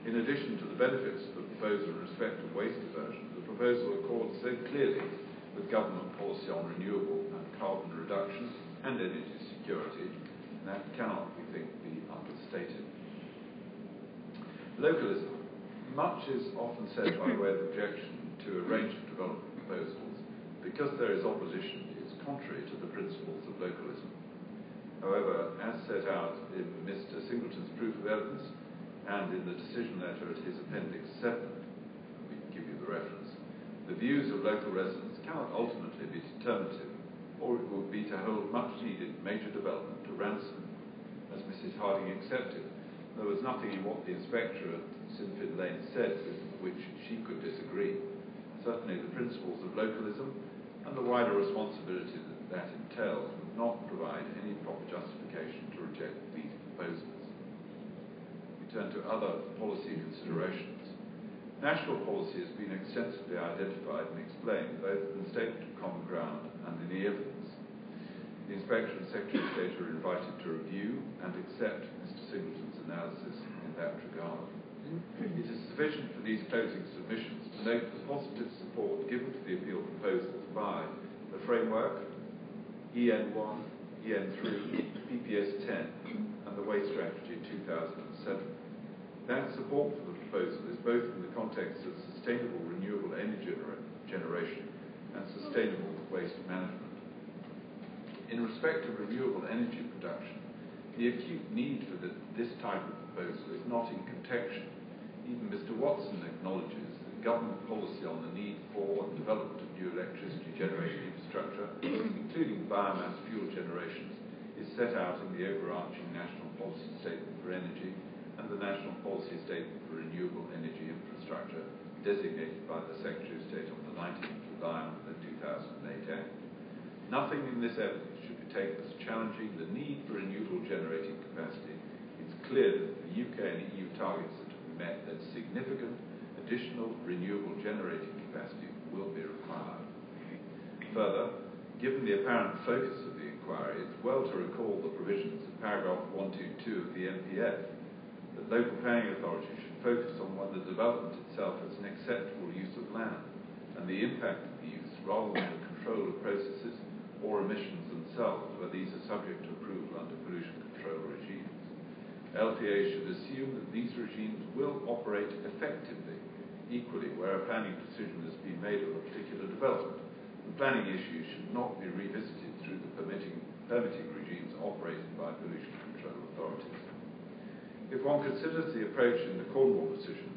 In addition to the benefits of the proposal in respect of waste diversion, the proposal accords so clearly with government policy on renewable and carbon reduction and energy security that cannot, we think, be understated. Localism. Much is often said by way of objection to a range of development proposals because there is opposition is contrary to the principles of localism. However, as set out in Mr. Singleton's proof of evidence and in the decision letter at his Appendix 7, we can give you the reference, the views of local residents cannot ultimately be determinative, or it would be to hold much needed major development to ransom. As Mrs. Harding accepted, there was nothing in what the inspector at Sinfin Lane said with which she could disagree. Certainly the principles of localism and the wider responsibility that entails would not provide any proper justification to reject these proposals. We turn to other policy considerations. National policy has been extensively identified and explained both in the Statement of Common Ground and in the evidence. The Inspector and Secretary of State are invited to review and accept Mr. Singleton's analysis in that regard. It is sufficient for these closing submissions to note the positive support given to the appeal proposals by the framework, EN1, EN3, PPS 10, and the Waste Strategy 2007. That support for the proposal is both in the context of sustainable renewable energy generation and sustainable waste management. In respect of renewable energy production, the acute need for this type of proposal is not in contention. Even Mr. Watson acknowledges that government policy on the need for and development of new electricity generation infrastructure, including biomass fuel generations, is set out in the overarching National Policy Statement for Energy and the National Policy Statement for Renewable Energy Infrastructure, designated by the Secretary of State on the 19th of July of the 2008 Act. Nothing in this evidence should be taken as challenging the need for renewable generating capacity. It's clear that the UK and EU targets are to be met, that significant additional renewable generating capacity will be required. Further, given the apparent focus of the inquiry, it's well to recall the provisions of paragraph 122 of the NPF, that local planning authorities should focus on whether the development itself is an acceptable use of land and the impact of the use rather than the control of processes or emissions themselves, where these are subject to approval under pollution control regimes. LPA should assume that these regimes will operate effectively. Equally, where a planning decision has been made of a particular development, the planning issue should not be revisited through the permitting regime operated by pollution control authorities. If one considers the approach in the Cornwall decision,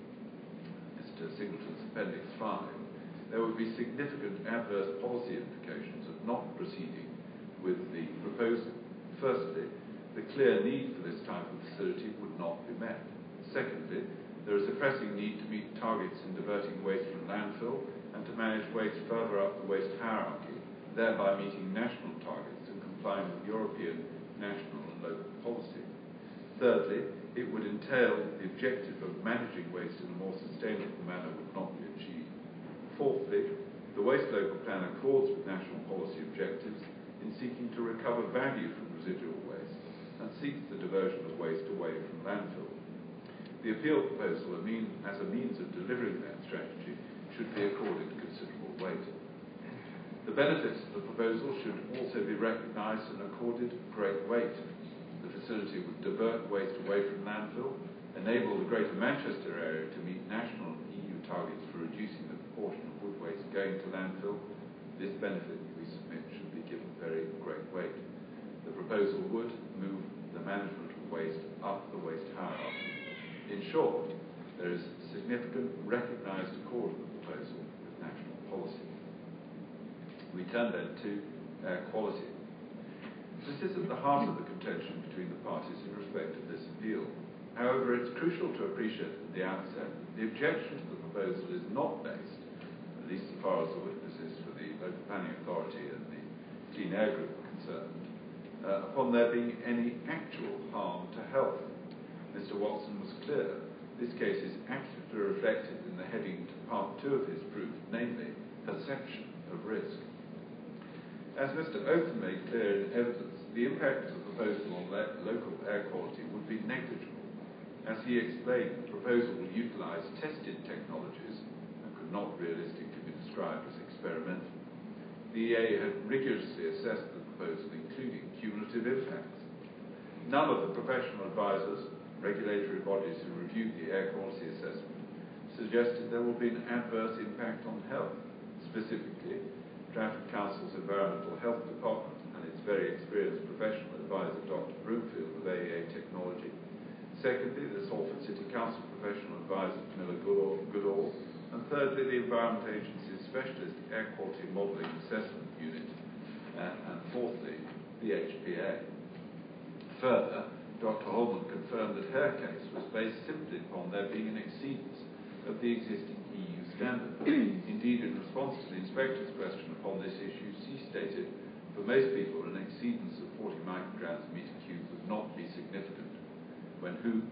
Mr. Singleton's Appendix 5, there would be significant adverse policy implications of not proceeding with the proposal. Firstly, the clear need for this type of facility would not be met. Secondly, there is a pressing need to meet targets in diverting waste from landfill and to manage waste further up the waste hierarchy, thereby meeting national targets and complying with European, national and local policy. Thirdly, it would entail the objective of managing waste in a more sustainable manner would not be achieved. Fourthly, the Waste Local Plan accords with national policy objectives in seeking to recover value from residual waste and seeks the diversion of waste away from landfill. The appeal proposal, as a means of delivering that strategy, should be accorded considerable weight. The benefits of the proposal should also be recognised and accorded great weight. The facility would divert waste away from landfill, enable the Greater Manchester area to meet national and EU targets for reducing the proportion of wood waste going to landfill. This benefit, we submit, should be given very great weight. The proposal would move the management of waste up the waste hierarchy. In short, there is significant recognised accord of the proposal with national policy. We turn then to air quality. This is at the heart of the contention between the parties in respect of this appeal. However, it's crucial to appreciate at the outset that the objection to the proposal is not based, at least as far as the witnesses for the Local Planning Authority and the Clean Air Group are concerned, upon there being any actual harm to health. Mr. Watson was clear. This case is actively reflected in the heading to Part 2 of his proof, namely, perception of risk. As Mr. Oakham made clear in evidence, the impact of the proposal on local air quality would be negligible. As he explained, the proposal will utilise tested technologies and could not realistically be described as experimental. The EA had rigorously assessed the proposal, including cumulative impacts. None of the professional advisors, regulatory bodies who reviewed the air quality assessment, suggested there will be an adverse impact on health. Specifically, Traffic Council's Environmental Health Department and its very experienced professional advisor, Dr. Broomfield of AEA Technology. Secondly, the Salford City Council professional advisor, Miller Goodall. And thirdly, the Environment Agency's specialist air quality modelling assessment unit. And fourthly, the HPA. Further, Dr. Holman confirmed that her case was based simply upon there being an exceedance of the existing EU standard. Indeed, in response to the inspector's question upon this issue, she stated, for most people, an exceedance of 40 micrograms per metre cube would not be significant. When WHO,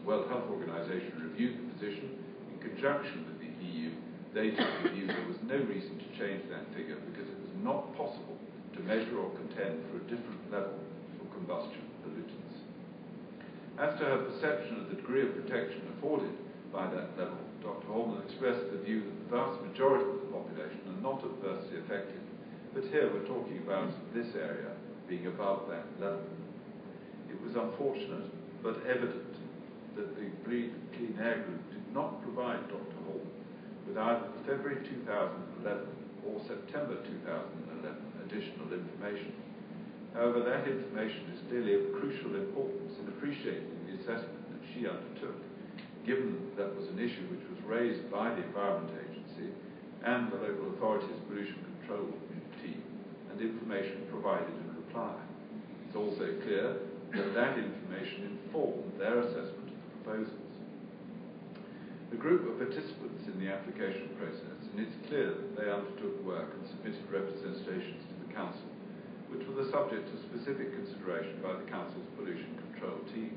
World Health Organization, reviewed the position in conjunction with the EU, they took the view there was no reason to change that figure because it was not possible to measure or contend for a different level of combustion pollutants. As to her perception of the degree of protection afforded by that level, Dr. Holman expressed the view that the vast majority of the population are not adversely affected, but here we're talking about this area being above that level. It was unfortunate, but evident, that the Clean Air Group did not provide Dr. Holman with either the February 2011 or September 2011 additional information. However, that information is clearly of crucial importance in appreciating the assessment that she undertook, given that was an issue which was raised by the Environment Agency and the local authorities' pollution control team, and information provided in reply. It's also clear that that information informed their assessment of the proposals. The group were participants in the application process, and it's clear that they undertook work and submitted representations to the Council, which were the subject of specific consideration by the Council's pollution control team.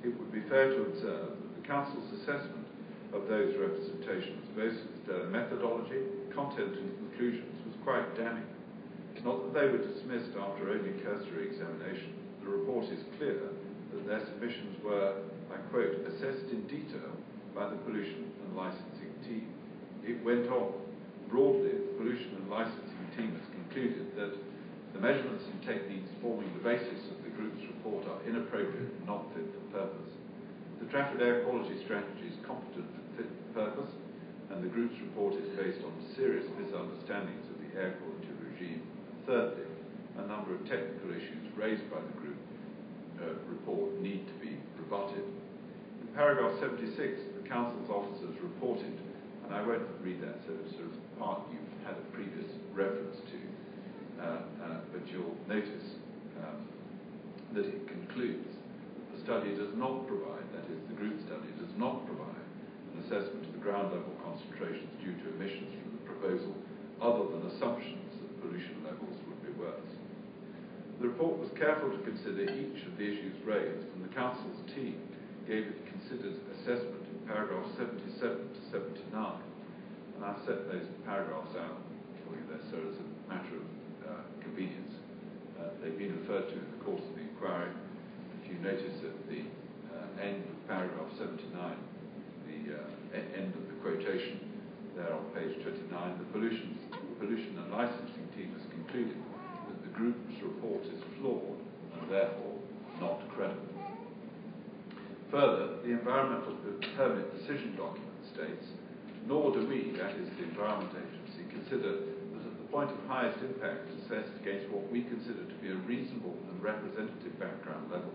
It would be fair to observe that the Council's assessment of those representations, both as their methodology, content and conclusions, was quite damning. Not that they were dismissed after only cursory examination. The report is clear that their submissions were, I quote, assessed in detail by the pollution and licensing team. It went on. Broadly, the pollution and licensing team has concluded that the measurements and techniques forming the basis of the group's report are inappropriate and not fit for purpose. The Trafford Air Quality Strategy is competent and fit for purpose, and the group's report is based on serious misunderstandings of the air quality regime. Thirdly, a number of technical issues raised by the group report need to be rebutted. In paragraph 76, the Council's officers reported, and I won't read that, so it's sort of part you've had a previous reference to, but you'll notice that it concludes that the study does not provide, that is, the group study does not provide an assessment of the ground level concentrations due to emissions from the proposal, other than assumptions that pollution levels would be worse. The report was careful to consider each of the issues raised, and the Council's team gave it considered assessment in paragraphs 77 to 79. And I've set those paragraphs out for you there, so as a matter of convenience. They've been referred to in the course of the inquiry. If you notice at the end of paragraph 79, the end of the quotation there on page 29, the pollution and licensing team has concluded that the group's report is flawed and therefore not credible. Further, the environmental permit decision document states, nor do we, that is the Environment Agency, consider that at the point of highest impact assessed against what we consider to be a reasonable and representative background level,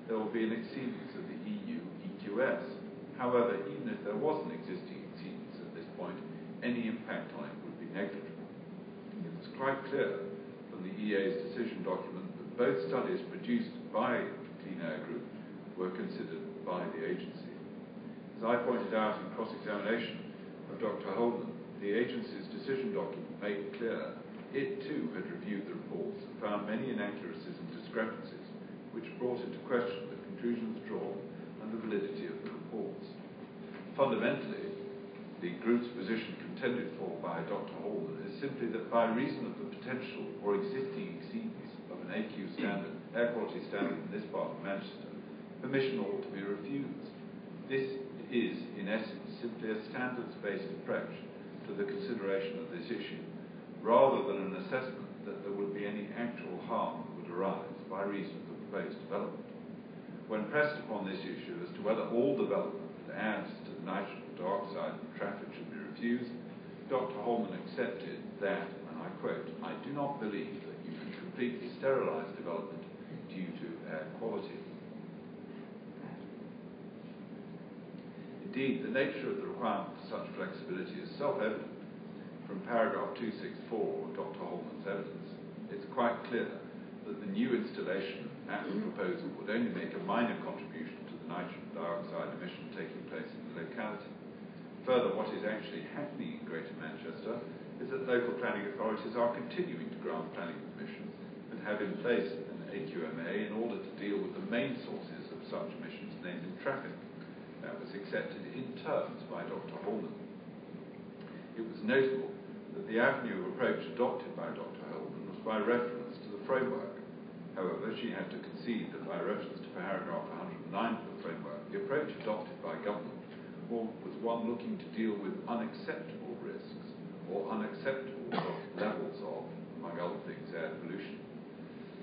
there will be an exceedance of the EU EQS. However, even if there was an existing exceedance at this point, any impact on it would be negligible. It was quite clear from the EA's decision document that both studies produced by Clean Air Group were considered by the agency. As I pointed out in cross-examination of Dr. Holden, the agency's decision document made clear it too had reviewed the reports and found many inaccuracies and discrepancies, which brought into question the conclusions drawn and the validity of the reports. Fundamentally, the group's position contended for by Dr. Holden is simply that by reason of the potential or existing exceedance of an AQ standard, air quality standard in this part of Manchester, permission ought to be refused. This is, in essence, simply a standards-based approach to the consideration of this issue, rather than an assessment that there would be any actual harm that would arise by reason of the proposed development. When pressed upon this issue as to whether all development that adds to the nitrogen dioxide in traffic should be refused, Dr. Holman accepted that, and I quote, "I do not believe that you can completely sterilise development due to air quality." Indeed, the nature of the requirement for such flexibility is self-evident from paragraph 264 of Dr. Holman's evidence. It's quite clear that the new installation at the proposal would only make a minor contribution to the nitrogen dioxide emission taking place in the locality. Further, what is actually happening in Greater Manchester is that local planning authorities are continuing to grant planning permission and have in place an AQMA in order to deal with the main sources of such emissions, namely traffic. That was accepted in terms by Dr. Holman. It was notable that the avenue of approach adopted by Dr. Holman was by reference to the framework. However, she had to concede that by reference to paragraph 109 of the framework, the approach adopted by government was one looking to deal with unacceptable risks or unacceptable levels of, among other things, air pollution.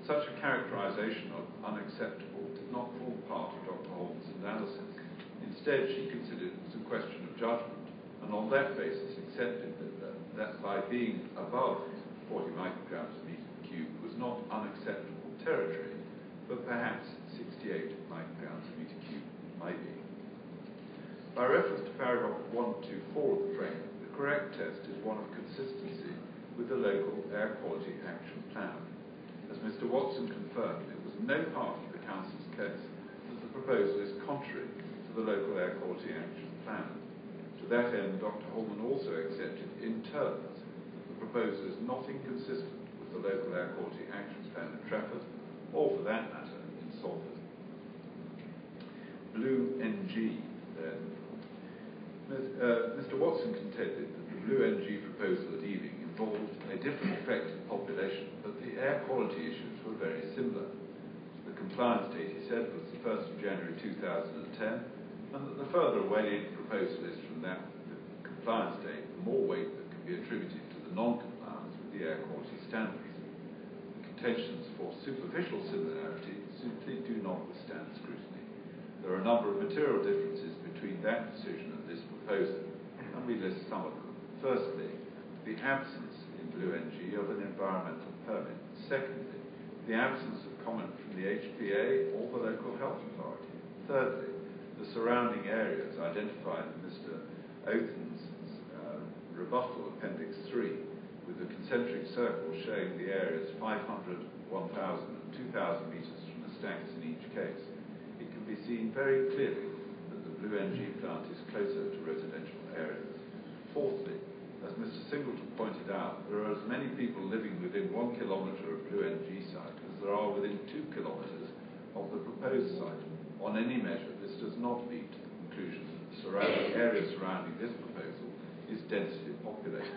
Such a characterization of unacceptable did not form part of Dr. Holman's analysis. Instead, she considered it was a question of judgment, and on that basis accepted that by being above 40 micrograms per metre cube was not unacceptable territory, but perhaps 68 micrograms per metre cube might be. By reference to paragraph 124 of the framework, the correct test is one of consistency with the local air quality action plan. As Mr. Watson confirmed, it was no part of the Council's case that the proposal is contrary to the local air quality action plan. To that end, Dr. Holman also accepted in terms that the proposal is not inconsistent with the local air quality action plan in Trafford, or for that matter, in Salford. Blue NG, then. Mr. Watson contended that the Blue NG proposal at Ealing involved a different effective population, but the air quality issues were very similar. The compliance date, he said, was the 1st of January 2010, and that the further away the proposal is from that the compliance date, the more weight that can be attributed to the non-compliance with the air quality standards. The contentions for superficial similarity simply do not withstand scrutiny. There are a number of material differences between that decision and this proposal, and we list some of them. Firstly, the absence in Blue NG of an environmental permit. Secondly, the absence of comment from the HPA or the local health authority. Thirdly, the surrounding areas identified in Mr. Oathen's rebuttal, Appendix 3, with the concentric circles showing the areas 500, 1,000 and 2,000 metres from the stacks in each case. It can be seen very clearly that the Blue NG plant is closer to residential areas. Fourthly, as Mr. Singleton pointed out, there are as many people living within 1 kilometre of Blue NG site as there are within 2 kilometres of the proposed site. On any measure, this does not lead to the conclusion that the surrounding area surrounding this proposal is densely populated.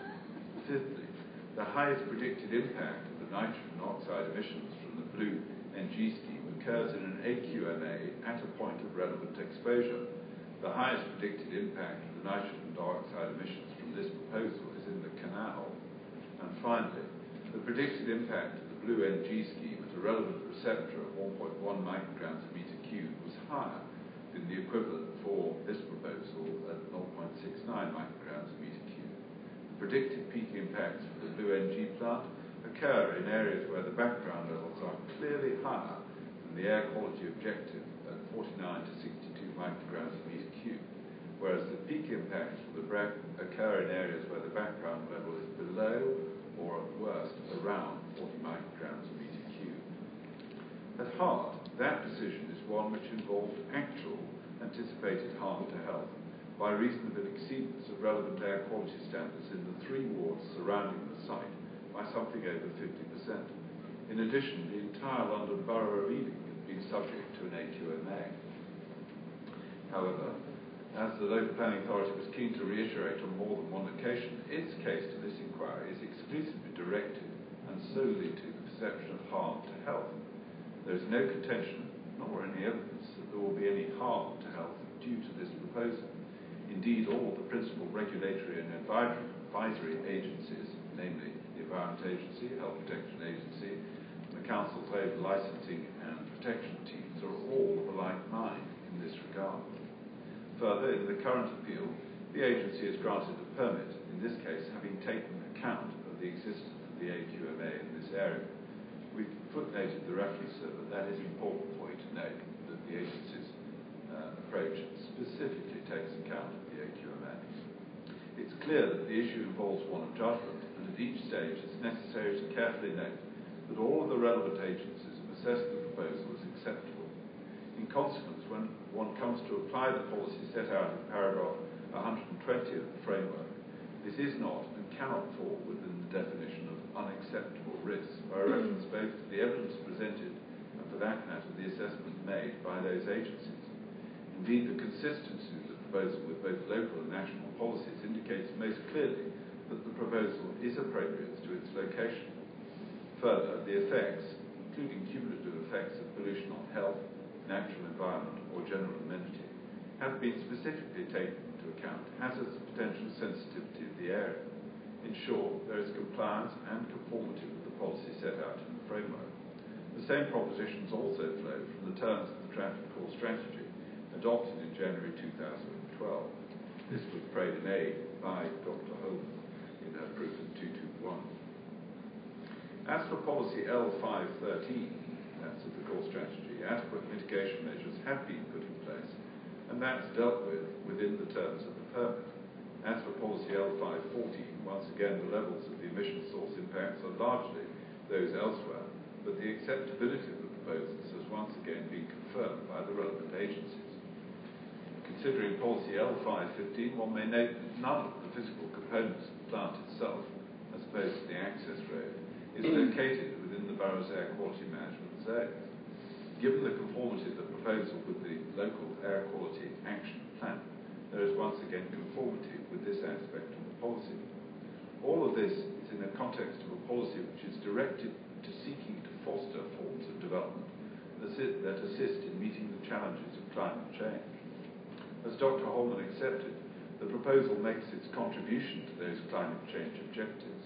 Fifthly, the highest predicted impact of the nitrogen oxide emissions from the Blue NG scheme occurs in an AQMA at a point of relevant exposure. The highest predicted impact of the nitrogen dioxide emissions from this proposal is in the canal. And finally, the predicted impact of the Blue NG scheme at a relevant receptor of 1.1 micrograms per metre cubed was higher than the equivalent for this proposal at 0.69 micrograms per metre cubed. The predicted peak impacts for the Blue NG plant occur in areas where the background levels are clearly higher than the air quality objective at 49 to 62 micrograms per metre cubed, whereas the peak impacts for the occur in areas where the background level is below or at worst around 40 micrograms per metre cubed. At heart, that decision is one which involved actual anticipated harm to health by reason of an exceedance of relevant air quality standards in the 3 wards surrounding the site by something over 50%. In addition, the entire London Borough of Ealing had been subject to an AQMA. However, as the local planning authority was keen to reiterate on more than one occasion, its case to this inquiry is exclusively directed and solely to the perception of harm to health. There is no contention, nor any evidence, that there will be any harm to health due to this proposal. Indeed, all of the principal regulatory and advisory agencies, namely the Environment Agency, Health Protection Agency, and the Council's own licensing and protection teams are all of a like mind in this regard. Further, in the current appeal, the agency has granted a permit, in this case having taken account of the existence of the AQMA in this area. We've footnoted the reference, but that is important for you to note that the agency's approach specifically takes account of the AQMA. It's clear that the issue involves one of judgment, and at each stage it's necessary to carefully note that all of the relevant agencies have assessed the proposal as acceptable. In consequence, when one comes to apply the policy set out in paragraph 120 of the framework, this is not and cannot fall within the definition of unacceptable risks by reference both to the evidence presented and, for that matter, the assessment made by those agencies. Indeed, the consistency of the proposal with both local and national policies indicates most clearly that the proposal is appropriate to its location. Further, the effects, including cumulative effects of pollution on health, natural environment or general amenity, have been specifically taken into account as a potential sensitivity of the area. In short, there is compliance and conformity with the policy set out in the framework. The same propositions also flow from the terms of the traffic call strategy adopted in January 2012. This was prayed in aid by Dr. Holman in her proof of 221. As for policy L513, that's of the core strategy, adequate mitigation measures have been put in place, and that's dealt with within the terms of the permit. As for policy L514, once again the levels of the emission source impacts are largely those elsewhere, but the acceptability of the proposals has once again been confirmed by the relevant agencies. Considering policy L515, one may note that none of the physical components of the plant itself, as opposed to the access road, is located within the borough's air quality management zone. Given the conformity of the proposal with the local air quality action plan, there is once again conformity with this aspect of the policy. All of this is in the context of a policy which is directed to seeking to foster forms of development that assist in meeting the challenges of climate change. As Dr. Holman accepted, the proposal makes its contribution to those climate change objectives.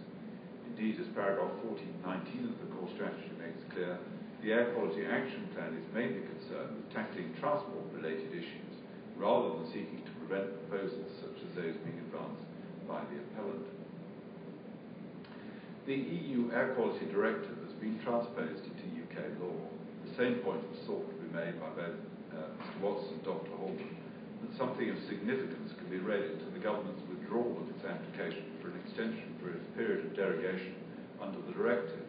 Indeed, as paragraph 1419 of the core strategy makes clear, the Air Quality Action Plan is mainly concerned with tackling transport-related issues, rather than seeking to prevent proposals such as those being advanced by the appellant. The EU Air Quality Directive has been transposed into UK UK law. The same point was sought to be made by both Mr. Watson and Dr. Holman, that something of significance can be read into the government's withdrawal of its application for an extension for its period of derogation under the directive.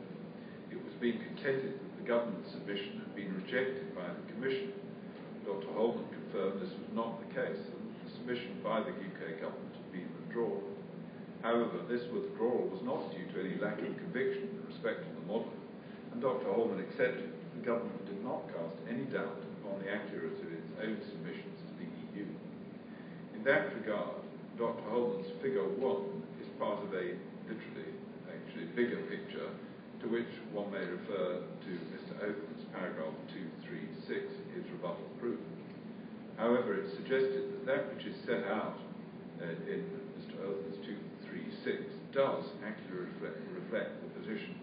It was being contended that the government's submission had been rejected by the Commission. Dr. Holman confirmed this was not the case, and the submission by the UK government had been withdrawn. However, this withdrawal was not due to any lack of conviction in respect of the model, and Dr. Holman accepted that the government did not cast any doubt upon the accuracy of its own submissions to the EU. In that regard, Dr. Holman's figure 1 is part of a actually bigger picture, to which one may refer to Mr. Oatham's paragraph 236 in his rebuttal proof. However, it suggested that that which is set out in Mr. Oatham's 236 does accurately reflect the position,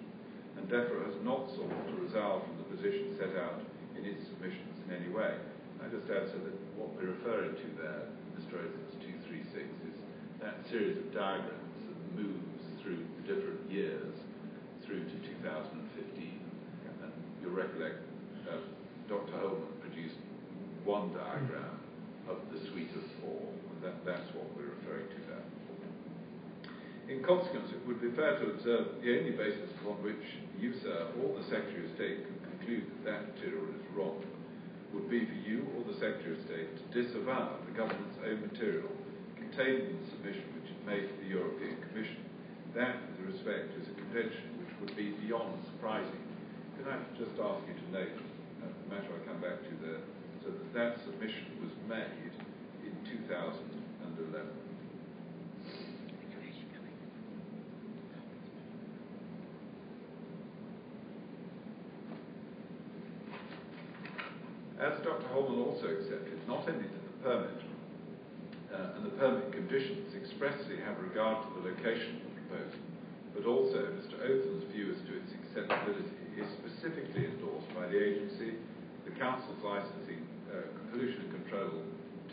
and DEFRA has not sought to resolve from the position set out in its submissions in any way. I just answer that what we're referring to there, Mr. Oatham's 236, is that series of diagrams that moves through the different years through to 2015. And you'll recollect Dr. Holman produced one diagram of the suite of 4, and that's what we're referring to there. In consequence, it would be fair to observe that the only basis upon which you, sir, or the Secretary of State could conclude that that material is wrong would be for you or the Secretary of State to disavow the government's own material contained in the submission which it made to the European Commission. That, with respect, is a contention which would be beyond surprising. Can I just ask you to note the matter I come back to there, so that submission was made in 2011. As Dr. Holman also accepted, not only did the permit and the permit conditions expressly have regard to the location of the proposal, but also Mr. Oatham's view as to its acceptability is specifically endorsed by the agency, the Council's licensing pollution control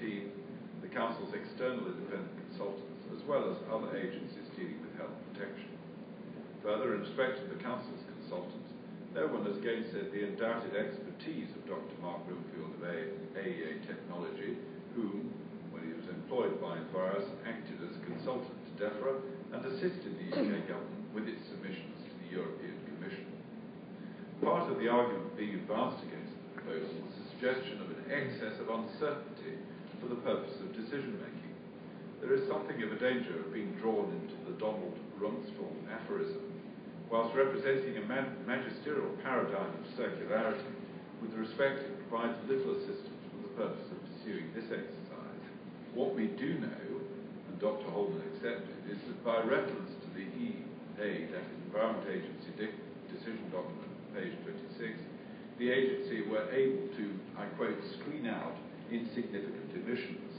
team, the Council's external independent consultants, as well as other agencies dealing with health protection. Further, in respect of the Council's consultants, no one has gainsaid the undoubted expertise of Dr. Mark Bloomfield of AEA Technology, whom, when he was employed by Envirus, acted as a consultant to DEFRA and assisted the UK government with its submissions to the European Commission. Part of the argument being advanced against the proposal is the suggestion of an excess of uncertainty for the purpose of decision-making. There is something of a danger of being drawn into the Donald Rumsfeld aphorism. Whilst representing a magisterial paradigm of circularity, with respect it provides little assistance for the purpose of pursuing this exercise. What we do know, and Dr. Holman accepted, is that by reference to the EA, that is Environment Agency decision document, page 26, the agency were able to, I quote, screen out insignificant emissions.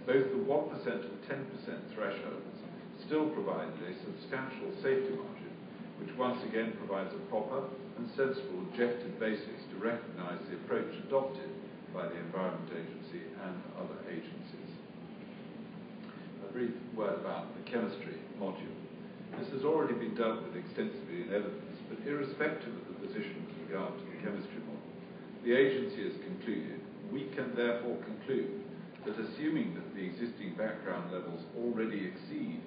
Both the 1% and 10% thresholds still provided a substantial safety margin, which once again provides a proper and sensible objective basis to recognise the approach adopted by the Environment Agency and other agencies. A brief word about the chemistry module. This has already been dealt with extensively in evidence, but irrespective of the position with regard to the chemistry model, the agency has concluded, we can therefore conclude that assuming that the existing background levels already exceed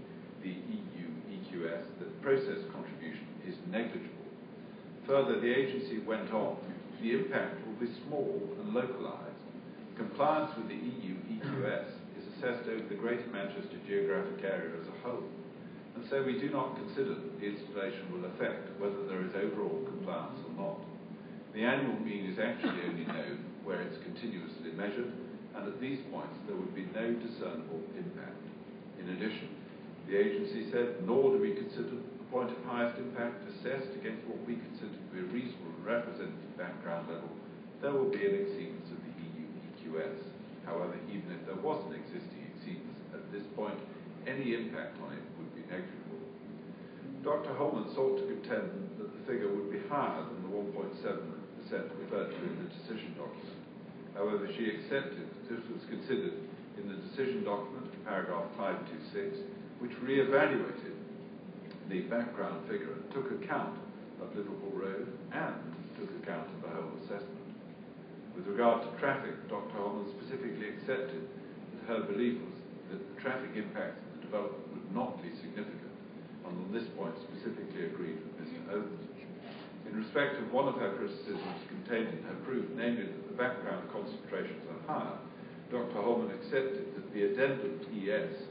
the EU EQS, that process contribution is negligible. Further, the agency went on, the impact will be small and localised. Compliance with the EU EQS is assessed over the Greater Manchester geographic area as a whole, and so we do not consider that the installation will affect whether there is overall compliance or not. The annual mean is actually only known where it's continuously measured, and at these points there would be no discernible impact. In addition, the agency said, nor do we consider the point of highest impact assessed against what we consider to be a reasonable and representative background level, there will be an exceedance of the EU EQS. However, even if there was an existing exceedance at this point, any impact on it would be negligible. Dr. Holman sought to contend that the figure would be higher than the 1.7% referred to in the decision document. However, she accepted that this was considered in the decision document, paragraph 526, which re-evaluated the background figure and took account of Liverpool Road and took account of the whole assessment. With regard to traffic, Dr. Holman specifically accepted that her belief was that the traffic impacts of the development would not be significant, and on this point specifically agreed with Mr. Oates. In respect of one of her criticisms contained in her proof, namely that the background concentrations are higher, Dr. Holman accepted that the addendum ES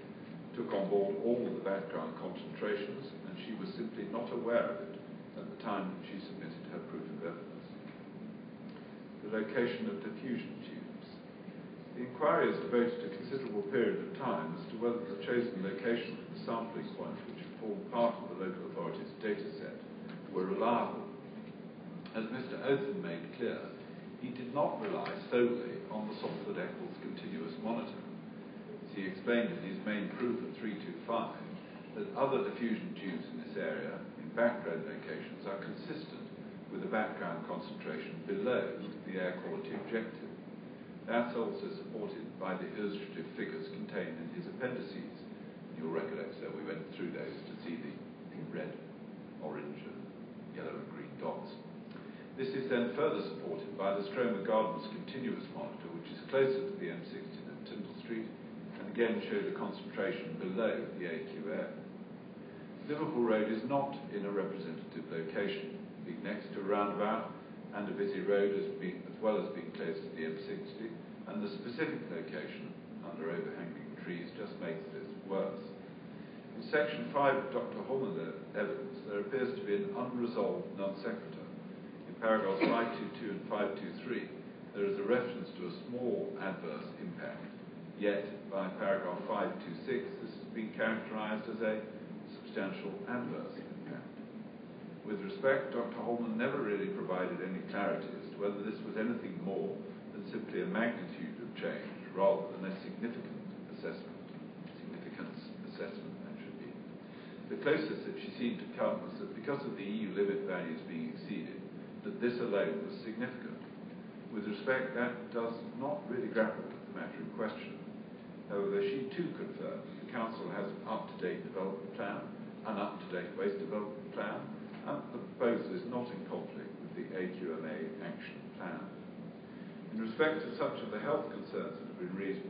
took on board all of the background concentrations, and she was simply not aware of it at the time that she submitted her proof of evidence. The location of diffusion tubes. The inquiry has devoted a considerable period of time as to whether the chosen location for the sampling point, which formed part of the local authority's data set, were reliable. As Mr. Oates made clear, he did not rely solely on the Salford-Eccles continuous monitor. As he explained in his main proof at 325, that other diffusion tubes in this area, in background locations, are consistent with the background concentration below the air quality objective. That's also supported by the illustrative figures contained in his appendices. You'll recollect, so we went through those to see the red, orange, and yellow and green dots. This is then further supported by the Stromer Gardens continuous monitor, which is closer to the M60 than Tyndall Street, and again shows a concentration below the AQA. Liverpool Road is not in a representative location, being next to a roundabout and a busy road as well as being close to the M60, and the specific location under overhanging trees just makes this worse. In section 5 of Dr. Holman's evidence, there appears to be an unresolved non sequitur. In paragraphs 522 and 523, there is a reference to a small adverse impact, yet by paragraph 526, this has been characterized as a substantial adverse impact. With respect, Dr. Holman never really provided any clarity as to whether this was anything more than simply a magnitude of change rather than a significance assessment, that should be. The closest that she seemed to come was that because of the EU limit values being exceeded, that this alone was significant. With respect, that does not really grapple with the matter in question. However, she too confirmed that the Council has an up-to-date development plan, an up-to-date waste development plan, and the proposal is not in conflict with the AQMA action plan. In respect to such of the health concerns that have been raised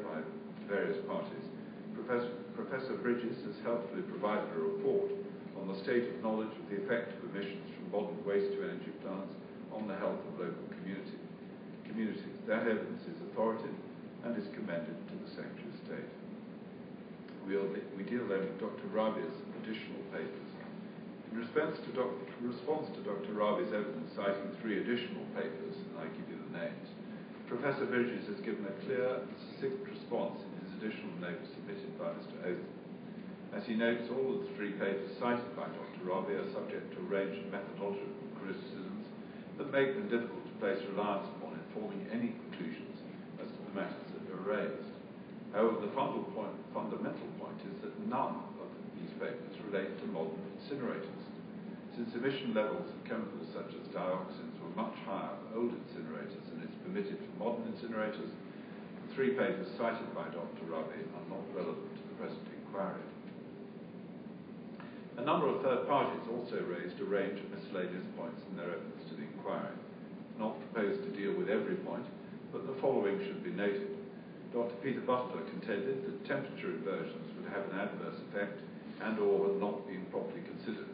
by various parties, Professor Bridges has helpfully provided a report on the state of knowledge of the effect of emissions from modern waste-to-energy plants on the health of local communities. That evidence is authoritative and is commended to the Secretary of State. We deal then with Dr. Rabia's additional papers. In response to Dr. Rabia's evidence citing 3 additional papers, and I give you the names, Professor Bridges has given a clear and succinct response in his additional note submitted by Mr. Oates. As he notes, all of the 3 papers cited by Dr. Rabia are subject to a range of methodological criticisms that make them difficult to place reliance upon in forming any conclusions as to the matters that are raised. However, the fundamental point is that none of these papers relate to modern incinerators. Since emission levels of chemicals such as dioxins were much higher for old incinerators than is permitted for modern incinerators, the 3 papers cited by Dr. Rabia are not relevant to the present inquiry. A number of third parties also raised a range of miscellaneous points in their evidence to the inquiry. Not proposed to deal with every point, but the following should be noted. Dr. Peter Butler contended that temperature inversions would have an adverse effect and/or had not been properly considered.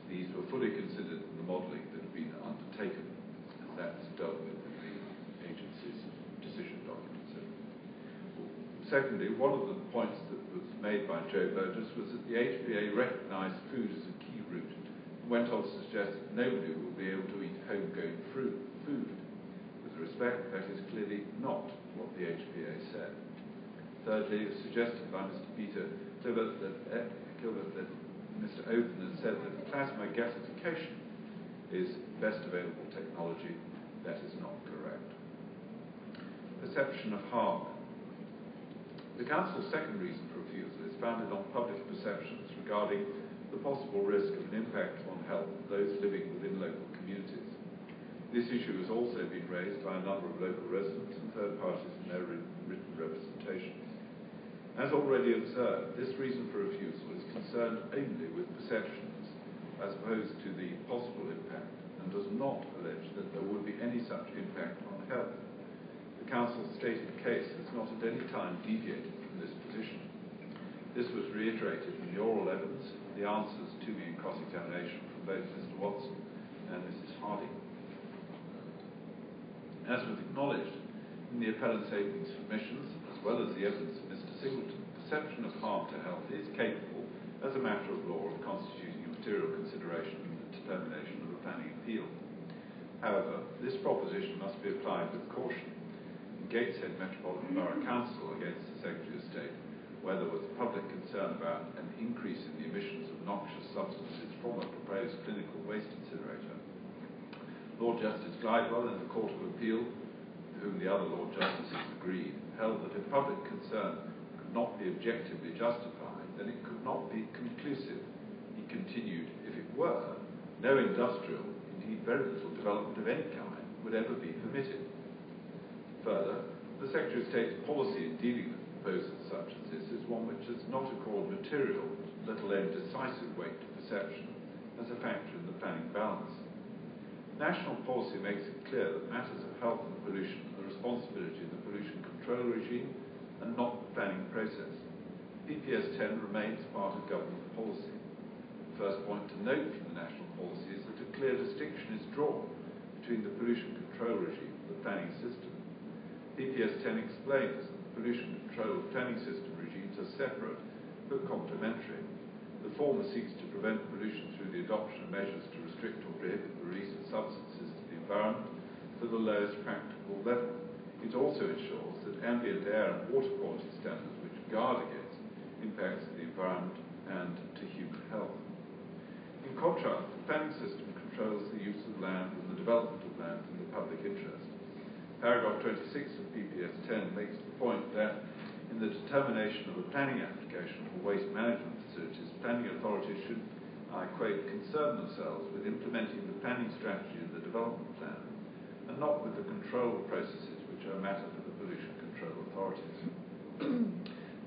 These were fully considered in the modelling that had been undertaken, and that's dealt with in the agency's decision document. Secondly, one of the points that was made by Joe Burgess was that the HPA recognised food as a key route and went on to suggest that nobody will be able to eat homegrown food. With respect, that is clearly not what the HPA said. Thirdly, it was suggested by Mr. Peter Gilbert that Mr. Oaten had said that plasma gasification is best available technology. That is not correct. Perception of harm. The Council's second reason for refusal is founded on public perceptions regarding the possible risk of an impact on health of those living within local communities. This issue has also been raised by a number of local residents and third parties in their written representations. As already observed, this reason for refusal is concerned only with perceptions as opposed to the possible impact and does not allege that there would be any such impact on health. The Council's stated case has not at any time deviated from this position. This was reiterated in the oral evidence and the answers to me in cross-examination from both Mr. Watson and Mrs. Harding. As was acknowledged in the appellant's opening submissions, as well as the evidence of Mr. Singleton, perception of harm to health is capable, as a matter of law, of constituting a material consideration in the determination of a planning appeal. However, this proposition must be applied with caution. In Gateshead Metropolitan Borough Council against the Secretary of State, where there was public concern about an increase in the emissions of noxious substances from a proposed clinical waste incinerator, Lord Justice Glidewell in the Court of Appeal, with whom the other Lord Justices agreed, held that if public concern could not be objectively justified, then it could not be conclusive. He continued, if it were, no industrial, indeed very little development of any kind, would ever be permitted. Further, the Secretary of State's policy in dealing with proposals such as this is one which does not accord material, let alone decisive weight to perception as a factor in the planning balance. National policy makes it clear that matters of health and pollution are the responsibility of the pollution control regime and not the planning process. PPS 10 remains part of government policy. The first point to note from the national policy is that a clear distinction is drawn between the pollution control regime and the planning system. PPS 10 explains that the pollution control and planning system regimes are separate but complementary. The former seeks to prevent pollution through the adoption of measures to restrict or prohibit the release of substances to the environment to the lowest practicable level. It also ensures that ambient air and water quality standards which guard against impacts to the environment and to human health. In contrast, the planning system controls the use of land and the development of land in the public interest. Paragraph 26 of PPS 10 makes the point that in the determination of a planning application for waste management facilities, planning authorities should, I quote, concern themselves with implementing the planning strategy of the development plan and not with the control processes which are a matter for the pollution control authorities.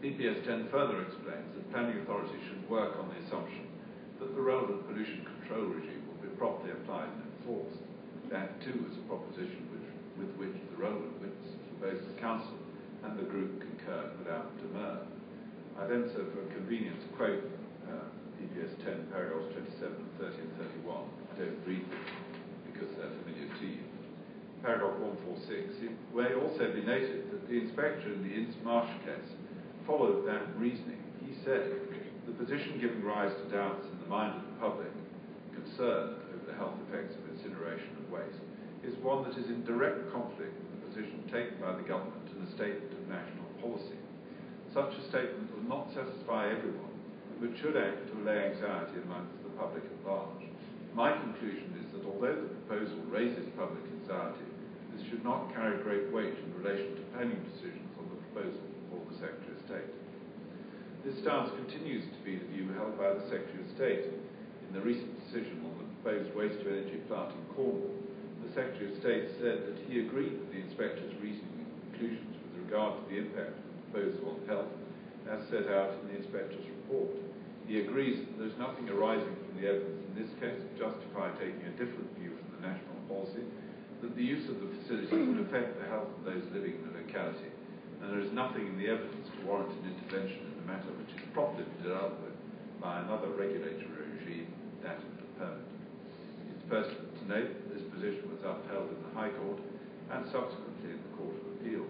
PPS 10 further explains that planning authorities should work on the assumption that the relevant pollution control regime will be properly applied and enforced. That too is a proposition with which the relevant witnesses for both the Council and the group concurred without demur. I then, so for convenience, quote PPS 10, paragraphs 27, 30 and 31. I don't read them because they're familiar to you. Paragraph 146, where it also be noted that the inspector in the Ince Marsh case followed that reasoning. He said, the position giving rise to doubts in the mind of the public concerned over the health effects of incineration of waste is one that is in direct conflict with the position taken by the government in the statement of national policy. Such a statement will not satisfy everyone, but should act to allay anxiety amongst the public at large. My conclusion is that although the proposal raises public anxiety, this should not carry great weight in relation to planning decisions on the proposal before the Secretary of State. This stance continues to be the view held by the Secretary of State. In the recent decision on the proposed waste-to-energy plant in Cornwall, the Secretary of State said that he agreed with the inspector's reasoning and conclusions with regard to the impact of the proposal on health, as set out in the inspector's report. He agrees that there is nothing arising from the evidence in this case to justify taking a different view from the national policy, that the use of the facility would affect the health of those living in the locality, and there is nothing in the evidence to warrant an intervention in the matter which is properly dealt with by another regulatory regime, that of the permit. It's pertinent to note that this position was upheld in the High Court and subsequently in the Court of Appeal.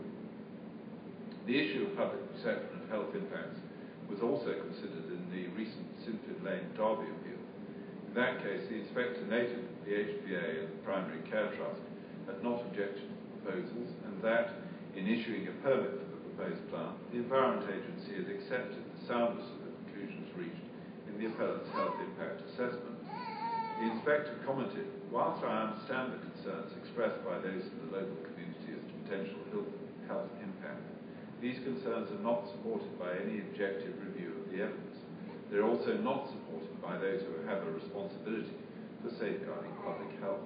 The issue of public perception of health impacts was also considered in the recent Sinford Lane Derby appeal. In that case, the inspector noted that the HBA and the Primary Care Trust had not objected to the proposals, and that, in issuing a permit for the proposed plant, the Environment Agency had accepted the soundness of the conclusions reached in the appellant's health impact assessment. The inspector commented, whilst I understand the concerns expressed by those in the local community as to potential health impact, these concerns are not supported by any objective review of the evidence. They are also not supported by those who have a responsibility for safeguarding public health.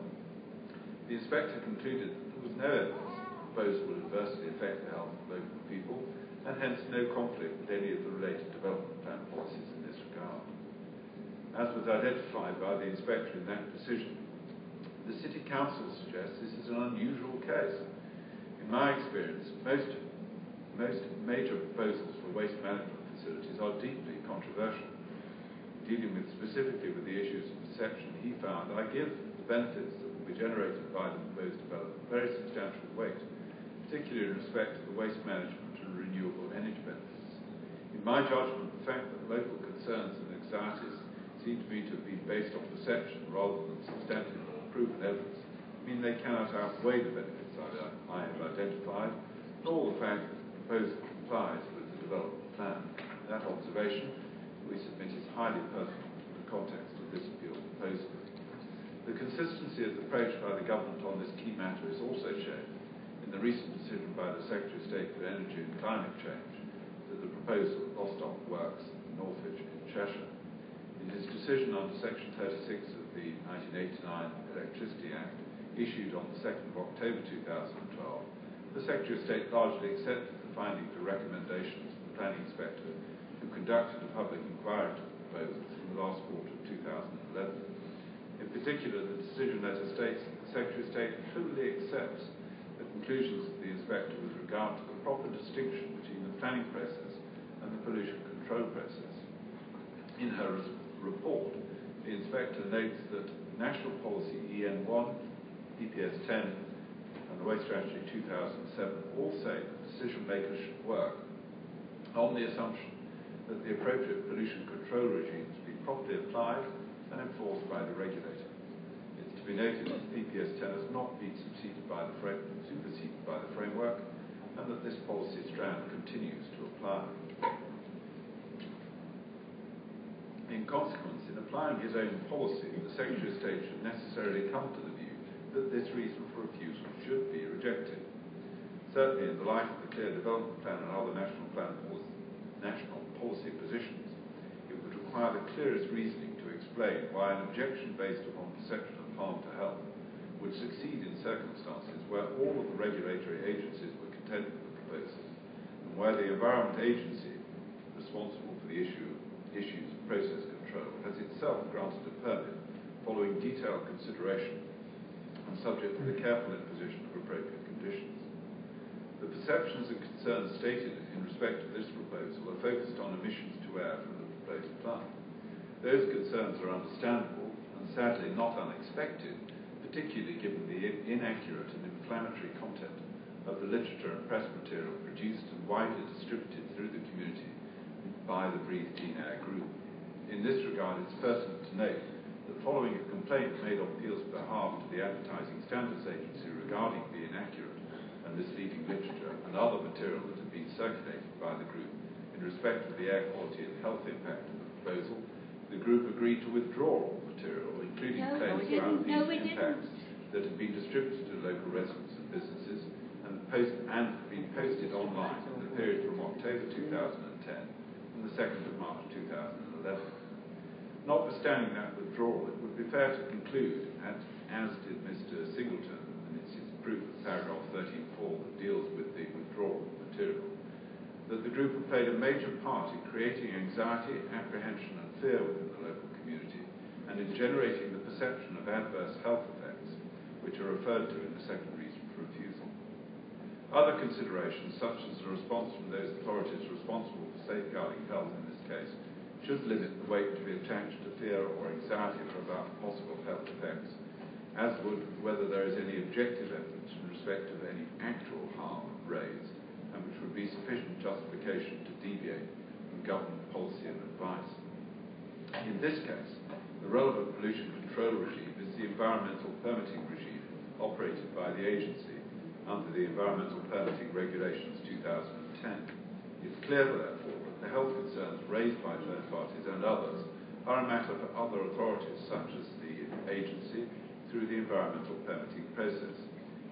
The inspector concluded that there was no evidence that the proposal would adversely affect the health of local people, and hence no conflict with any of the related development plan policies in this regard. As was identified by the inspector in that decision, the City Council suggests this is an unusual case. In my experience, most major proposals for waste management facilities are deeply controversial. Dealing specifically with the issues of perception, he found I give the benefits that will be generated by the proposed development very substantial weight, particularly in respect to the waste management and renewable energy benefits. In my judgment, the fact that local concerns and anxieties seem to me to have been based on perception rather than substantive or proven evidence mean they cannot outweigh the benefits I have identified, nor the fact that the proposal complies with the development plan. That observation, we submit, is highly pertinent in the context of this appeal proposal. The consistency of the approach by the government on this key matter is also shown in the recent decision by the Secretary of State for Energy and Climate Change that the proposal of Lostock Works in Northwich in Cheshire. In his decision under Section 36 of the 1989 Electricity Act, issued on the 2nd of October 2012, the Secretary of State largely accepted the findings and recommendations of the Planning Inspector, who conducted a public inquiry into the proposals in the last quarter of 2011. In particular, the decision letter states that the Secretary of State fully accepts the conclusions of the Inspector with regard to the proper distinction between the planning process and the pollution control process. In her report, the Inspector notes that National Policy EN1, EPS 10, and the Waste Strategy 2007 all say that decision makers should work on the assumption that the appropriate pollution control regimes be properly applied and enforced by the regulator. It's to be noted that PPS 10 has not been superseded by the framework, and that this policy strand continues to apply. In consequence, in applying his own policy, the Secretary of State should necessarily come to the view that this reason for refusal should be rejected. Certainly, in the light of the clear development plan and other national policy positions, it would require the clearest reasoning to explain why an objection based upon perception of harm to health would succeed in circumstances where all of the regulatory agencies were content with the proposal, and where the Environment Agency, responsible for the issues of process control, has itself granted a permit following detailed consideration and subject to the careful imposition of appropriate conditions. The perceptions and concerns stated in respect of this proposal are focused on emissions to air from the proposed plant. Those concerns are understandable and sadly not unexpected, particularly given the inaccurate and inflammatory content of the literature and press material produced and widely distributed through the community by the Breathe Clean Air group. In this regard, it's pertinent to note that following a complaint made on Peel's behalf to the Advertising Standards Agency regarding the inaccurate and misleading literature and other material that had been circulated by the group in respect of the air quality and health impact of the proposal, the group agreed to withdraw all material, including claims around these impacts that had been distributed to local residents and businesses and had been posted online in the period from October 2010 and the 2nd of March 2011. Notwithstanding that withdrawal, it would be fair to conclude, as did Mr. Singleton, and it's his proof of paragraph 13.4 that deals with the withdrawal of material, that the group had played a major part in creating anxiety, apprehension and fear within the local community and in generating the perception of adverse health effects, which are referred to in the second reason for refusal. Other considerations, such as the response from those authorities responsible for safeguarding health in this case, should limit the weight to be attached to fear or anxiety about possible health effects, as would whether there is any objective evidence in respect of any actual harm raised, and which would be sufficient justification to deviate from government policy and advice. In this case, the relevant pollution control regime is the environmental permitting regime operated by the agency under the Environmental Permitting Regulations 2010. It's clear, therefore, that the health concerns raised by third parties and others are a matter for other authorities, such as the agency, through the environmental permitting process.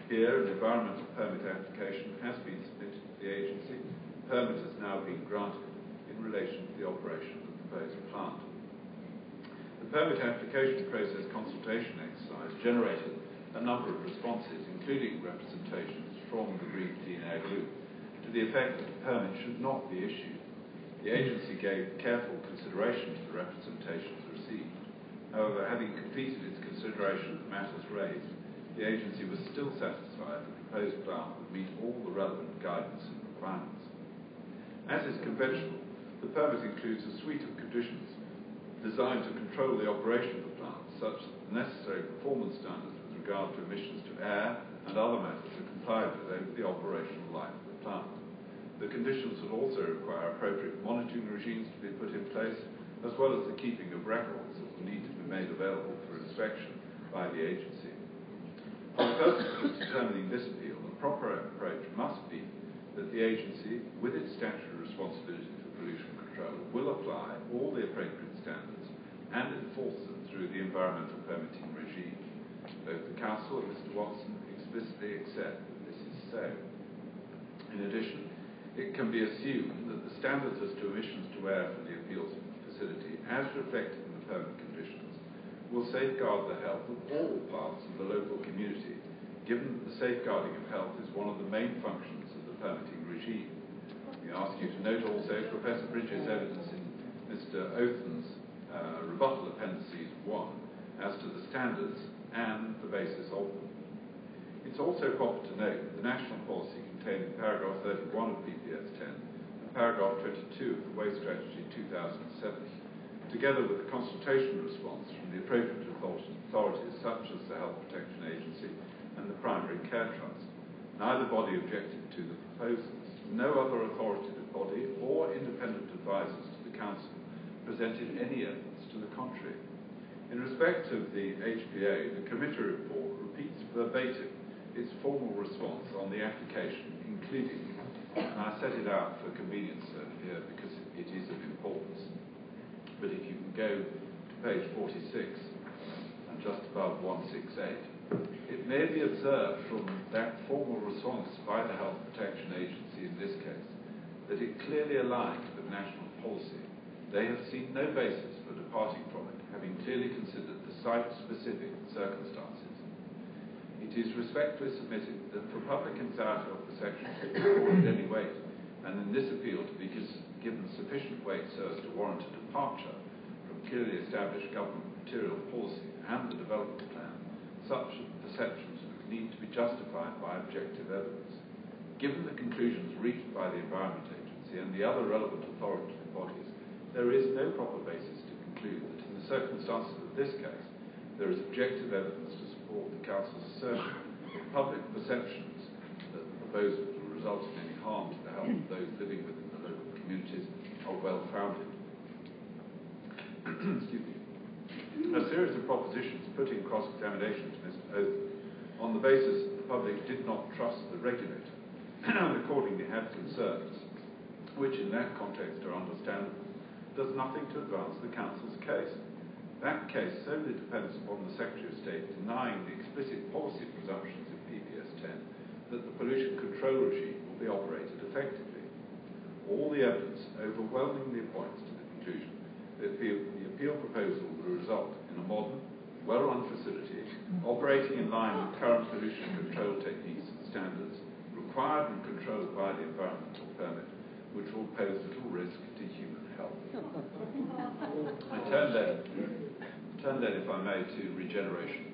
Here, an environmental permit application has been submitted to the agency. The permit has now been granted in relation to the operation of the proposed plant. The permit application process consultation exercise generated a number of responses, including representations from the Breathe Clean Air group, to the effect that the permit should not be issued. The agency gave careful consideration to the representations received. However, having completed its consideration of the matters raised, the agency was still satisfied that the proposed plant would meet all the relevant guidance and requirements. As is conventional, the permit includes a suite of conditions designed to control the operation of the plant, such that the necessary performance standards with regard to emissions to air and other matters are complied with over the operational life of the plant. The conditions will also require appropriate monitoring regimes to be put in place, as well as the keeping of records that will need to be made available for inspection by the agency. For the purpose of determining this appeal, the proper approach must be that the agency, with its statutory responsibility for pollution control, will apply all the appropriate standards and enforce them through the environmental permitting regime. Both the Council and Mr. Watson explicitly accept that this is so. In addition, it can be assumed that the standards as to emissions to air from the appeals facility, as reflected in the permit conditions, will safeguard the health of all parts of the local community, given that the safeguarding of health is one of the main functions of the permitting regime. We ask you to note also Professor Bridges' evidence in Mr. Othen's rebuttal appendices 1 as to the standards and the basis of them. It's also proper to note that the national policy contained in paragraph 31 of PPS 10 and paragraph 22 of the Waste Strategy 2007, together with the consultation response from the appropriate authorities such as the Health Protection Agency and the Primary Care Trust. Neither body objected to the proposals. No other authoritative body or independent advisors to the Council presented any evidence to the contrary. In respect of the HPA, the committee report repeats verbatim its formal response on the application, including, and I set it out for convenience here because it is of importance, but if you can go to page 46 and just above 168, it may be observed from that formal response by the Health Protection Agency in this case that it clearly aligned with national policy. They have seen no basis for departing from it, having clearly considered the site-specific circumstances. It is respectfully submitted that for public anxiety of the section to be afforded any weight, and in this appeal to be given sufficient weight so as to warrant a departure from clearly established government material policy and the development plan, such perceptions would need to be justified by objective evidence. Given the conclusions reached by the Environment Agency and the other relevant authoritative bodies, there is no proper basis to conclude that in the circumstances of this case, there is objective evidence to support the Council's assertion that public perceptions that the proposal will result in any harm to the health of those living within the local communities are well-founded. Excuse me. A series of propositions put in cross-examination to Mr. Othen on the basis that the public did not trust the regulator and accordingly had concerns, which in that context are understandable, does nothing to advance the Council's case. That case solely depends upon the Secretary of State denying the explicit policy presumptions of PPS 10 that the pollution control regime will be operated effectively. All the evidence overwhelmingly points to the conclusion that the appeal proposal will result in a modern, well-run facility operating in line with current pollution control techniques and standards required and controlled by the environmental permit, which will pose little risk to human health. I turn then, if I may, to regeneration.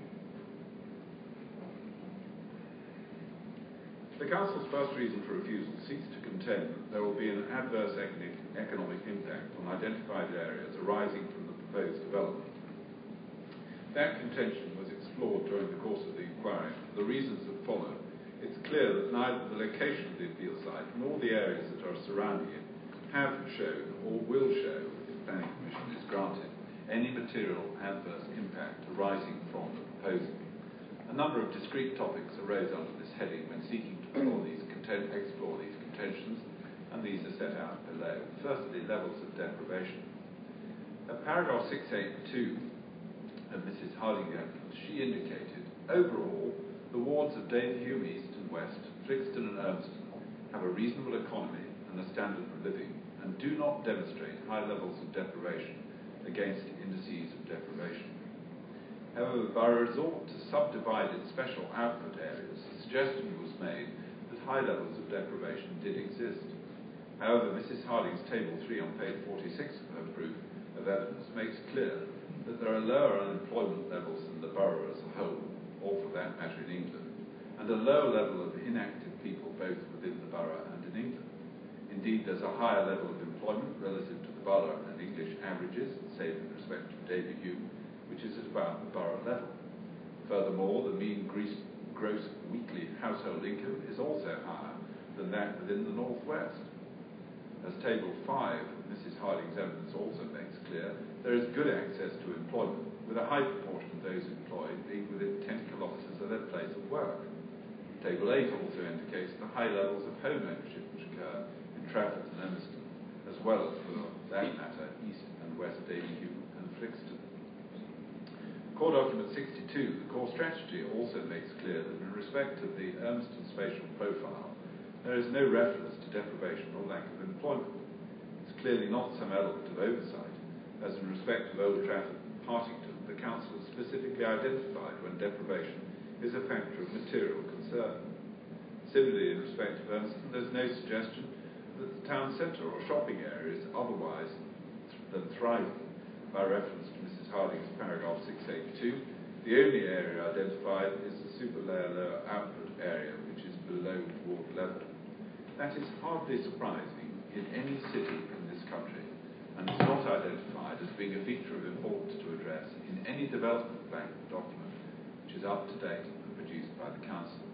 The Council's first reason for refusal seeks to contend that there will be an adverse economic impact on identified areas arising from the proposed development. That contention was explored during the course of the inquiry. For the reasons that follow, it's clear that neither the location of the appeal site nor the areas that are surrounding it have shown or will show, if planning permission is granted, any material adverse impact arising from the proposal. A number of discrete topics arose under this heading when seeking to explore these contentions, and these are set out below. Firstly, levels of deprivation. At paragraph 682 of Mrs. Harding's evidence, she indicated, overall, the wards of Davyhulme East and West, Flixton and Urmston have a reasonable economy and a standard of living, and do not demonstrate high levels of deprivation against indices of deprivation. However, by resort to subdivided special output areas, a suggestion was made that high levels of deprivation did exist. However, Mrs. Harding's Table 3 on page 46 of her proof of evidence makes clear that there are lower unemployment levels in the borough as a whole, or for that matter in England, and a lower level of inactive people both within the borough and in England. Indeed, there's a higher level of employment relative to the borough and English averages, save in respect to Davyhulme, which is at about the borough level. Furthermore, the mean gross weekly household income is also higher than that within the North West. As Table 5 of Mrs. Harding's evidence also makes clear, there is good access to employment, with a high proportion of those employed being within 10 kilometres of their place of work. Table 8 also indicates the high levels of home ownership which occur in Trafford and Emerson, as well as, for that matter, East and West Davyhulme and Flixton. Core Document 62, the core strategy, also makes clear that in respect of the Urmston spatial profile, there is no reference to deprivation or lack of employment. It's clearly not some element of oversight, as in respect of Old Trafford and Partington, the Council has specifically identified when deprivation is a factor of material concern. Similarly, in respect of Urmston, there's no suggestion that the town centre or shopping area is otherwise than thriving. By reference to Mrs. Harding's paragraph 682, the only area identified is the super-layer lower output area, which is below ward level. That is hardly surprising in any city in this country, and is not identified as being a feature of importance to address in any development plan document which is up to date and produced by the Council.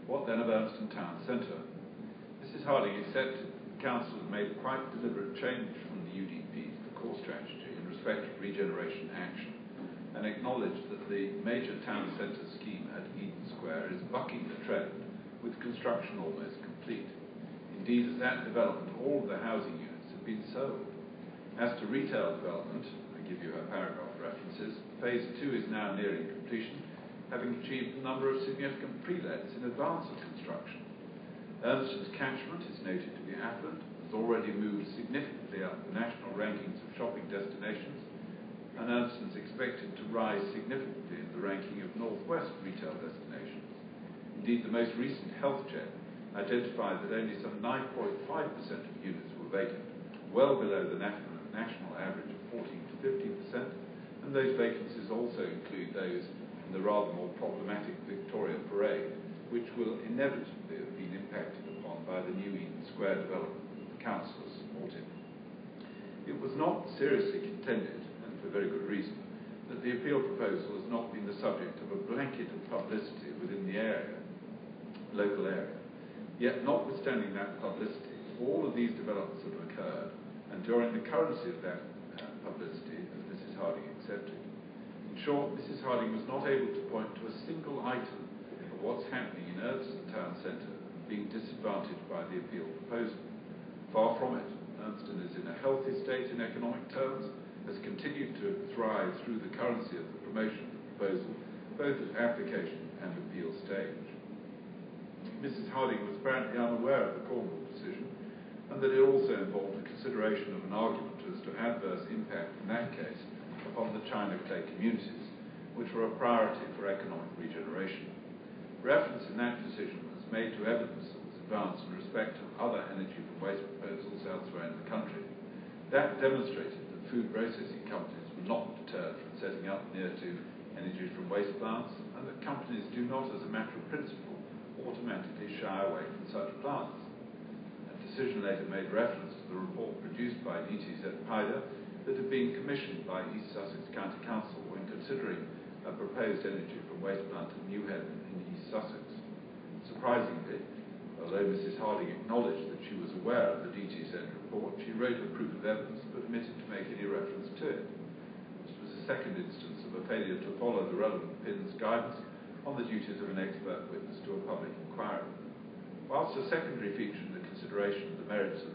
What then of Urmston Town Centre? Mrs. Harding accepted the Council had made a quite deliberate change from the UDP to the core strategy in respect of regeneration action, and acknowledged that the major town centre scheme at Eden Square is bucking the trend, with construction almost complete. Indeed, as that development, all of the housing units have been sold. As to retail development, I give you her paragraph references, Phase 2 is now nearing completion, having achieved a number of significant pre-lets in advance of construction. Urmston's catchment is noted to be affluent, has already moved significantly up the national rankings of shopping destinations, and Urmston's expected to rise significantly in the ranking of Northwest retail destinations. Indeed, the most recent health check identified that only some 9.5% of units were vacant, well below the national average of 14 to 15%, and those vacancies also include those in the rather more problematic Victoria Parade, which will inevitably have been impacted upon by the new Eden Square development that the Council has supported. It was not seriously contended, and for very good reason, that the appeal proposal has not been the subject of a blanket of publicity within the local area. Yet, notwithstanding that publicity, all of these developments have occurred, and during the currency of that publicity, as Mrs. Harding accepted. In short, Mrs. Harding was not able to point to a single item of what's happening in Urmston Town Centre being disadvantaged by the appeal proposal. Far from it. Urmston is in a healthy state in economic terms, has continued to thrive through the currency of the promotion of the proposal, both at application and appeal stage. Mrs. Harding was apparently unaware of the Cornwall decision, and that it also involved the consideration of an argument as to adverse impact in that case upon the China clay communities, which were a priority for economic regeneration. Reference in that decision was made to evidence that was advanced in respect of other energy from waste proposals elsewhere in the country. That demonstrated that food processing companies were not deterred from setting up near to energy from waste plants, and that companies do not, as a matter of principle, automatically shy away from such plants. A decision later made reference to the report produced by DTZ PIDA that had been commissioned by East Sussex County Council when considering a proposed energy from waste plant at Newhaven in East Sussex. Surprisingly, although Mrs. Harding acknowledged that she was aware of the DTZ report, she wrote a proof of evidence but omitted to make any reference to it. This was a second instance of a failure to follow the relevant PIN's guidance on the duties of an expert witness to a public inquiry. Whilst a secondary feature in the consideration of the merits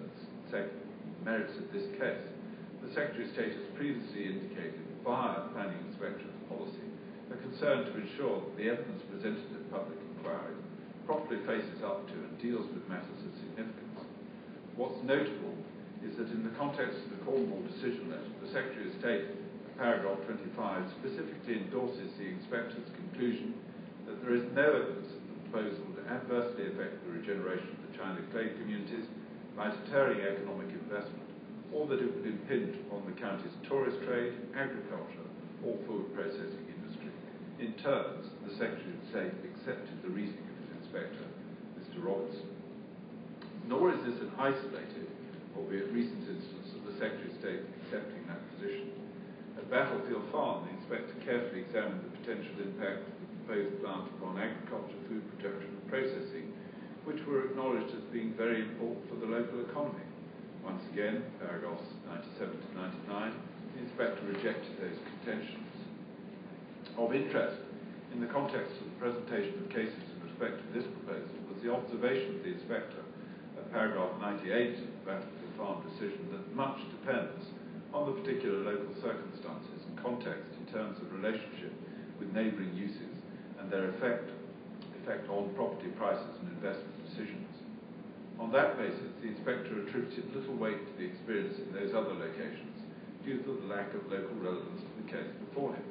of this case, the Secretary of State has previously indicated via planning inspector's policy a concern to ensure that the evidence presented at public inquiry properly faces up to and deals with matters of significance. What's notable is that in the context of the Cornwall decision letter, the Secretary of State, paragraph 25, specifically endorses the inspector's conclusion that there is no evidence that the proposal would adversely affect the regeneration of the China clay communities by deterring economic investment, or that it would impinge upon the county's tourist trade, agriculture, or food processing industry. In terms, the Secretary of State accepted the reasoning of his inspector, Mr. Robertson. Nor is this an isolated, albeit recent instance of the Secretary of State accepting that position. At Battlefield Farm, the inspector carefully examined the potential impact of the proposed plant upon agriculture, food production and processing, which were acknowledged as being very important for the local economy. Once again, paragraphs 97 to 99, the inspector rejected those contentions. Of interest, in the context of the presentation of cases in respect of this proposal, was the observation of the inspector at paragraph 98 of the Battlefield Farm decision that much depends on the particular local circumstances and context in terms of relationship with neighbouring uses and their effect on property prices and investment decisions. On that basis, the inspector attributed little weight to the experience in those other locations due to the lack of local relevance to the case before him.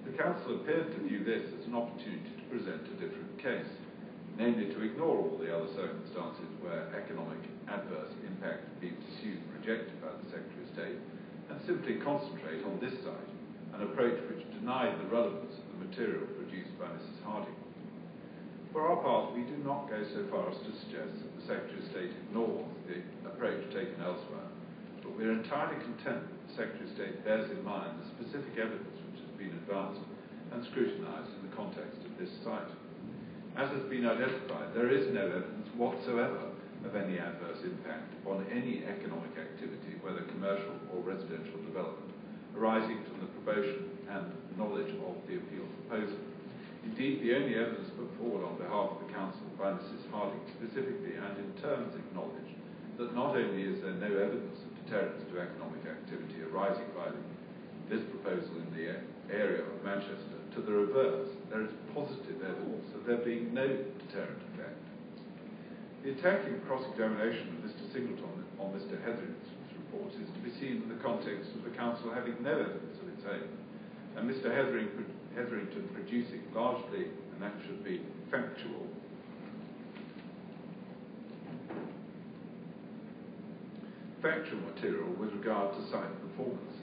The Council appeared to view this as an opportunity to present a different case, namely to ignore all the other circumstances where economic adverse impact had been pursued and rejected by the Secretary of State, and simply concentrate on this side, an approach which denied the relevance of the material produced by Mrs. Harding. For our part, we do not go so far as to suggest that the Secretary of State ignores the approach taken elsewhere, but we are entirely content that the Secretary of State bears in mind the specific evidence which has been advanced and scrutinised in the context of this site. As has been identified, there is no evidence whatsoever of any adverse impact upon any economic activity, whether commercial or residential development, arising from the promotion and knowledge of the appeal proposal. Indeed, the only evidence put forward on behalf of the Council by Mrs. Harding specifically and in terms acknowledged that not only is there no evidence of deterrence to economic activity arising by this proposal in the area of Manchester, to the reverse, there is positive evidence of there being no deterrent effect. The attacking cross-examination of Mr. Singleton on Mr. Hetherington's report is to be seen in the context of the Council having no evidence of its own, and Mr. Hetherington producing largely, and that should be factual, material with regard to site performance.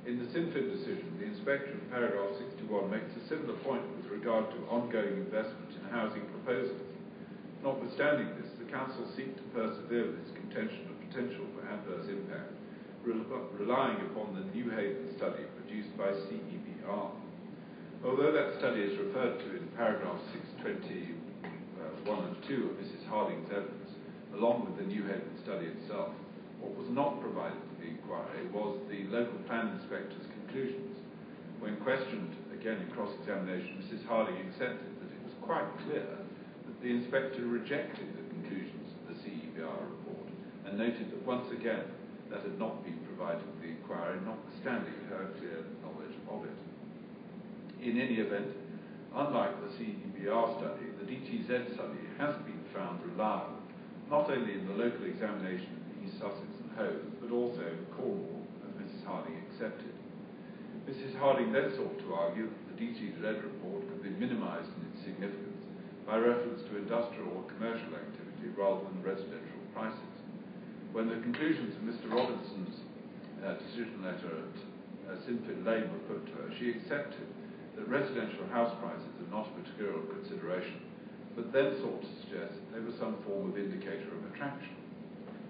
In the Sinfin decision, the inspector in paragraph 61 makes a similar point with regard to ongoing investment in housing proposals. Notwithstanding this, the Council seek to persevere with its contention of potential for adverse impact, relying upon the New Haven study produced by CEBR. Although that study is referred to in paragraphs 621 and 2 of Mrs. Harding's evidence, along with the New Haven study itself, what was not provided to the inquiry was the local plan inspector's conclusions. When questioned again in cross-examination, Mrs. Harding accepted that it was quite clear that the inspector rejected the conclusions of the CEBR report and noted that once again that had not been provided to the inquiry, notwithstanding her clear knowledge of it. In any event, unlike the CEBR study, the DTZ study has been found reliable, not only in the local examination of East Sussex and Hove, but also in Cornwall, as Mrs. Harding accepted. Mrs. Harding then sought to argue that the DTZ report could be minimised in its significance by reference to industrial or commercial activity rather than residential prices. When the conclusions of Mr. Robinson's decision letter at Sinfin Lane were put to her, she accepted that residential house prices are not a material consideration, but then sought to suggest that they were some form of indicator of attraction.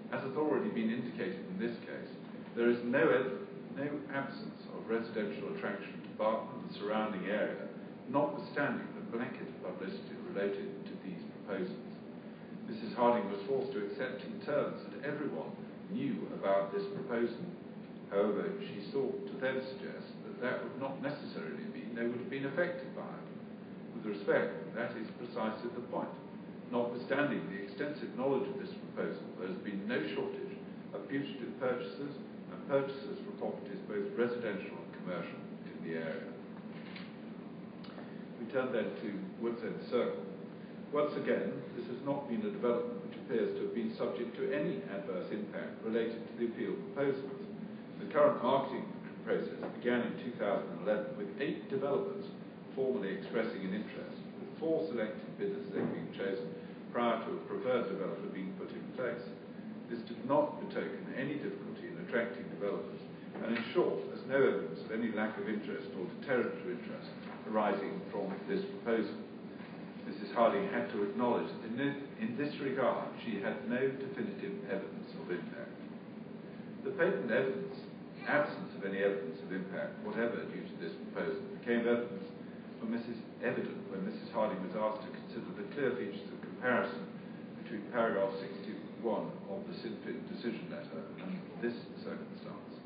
As has already been indicated in this case, there is no absence of residential attraction to Barton and the surrounding area, notwithstanding the blanket publicity related to these proposals. Mrs. Harding was forced to accept in terms that everyone knew about this proposal. However, she sought to then suggest that that would not necessarily mean they would have been affected by it. With respect, that is precisely the point. Notwithstanding the extensive knowledge of this proposal, there has been no shortage of fugitive purchasers and purchasers for properties both residential and commercial in the area. We turn then to Woodsend Circle. Once again, this has not been a development which appears to have been subject to any adverse impact related to the appeal proposals. The current marketing process began in 2011 with 8 developers formally expressing an interest, with 4 selected bidders then being chosen prior to a preferred developer being put in place. This did not betoken any difficulty in attracting developers. And in short, there's no evidence of any lack of interest or deterrent to interest arising from this proposal. Mrs. Harding had to acknowledge that in this regard she had no definitive evidence of impact. The patent absence of any evidence of impact, whatever due to this proposal, became evident when Mrs. Harding was asked to consider the clear features of comparison between paragraph 61 of the SINFIN decision letter and this circumstance.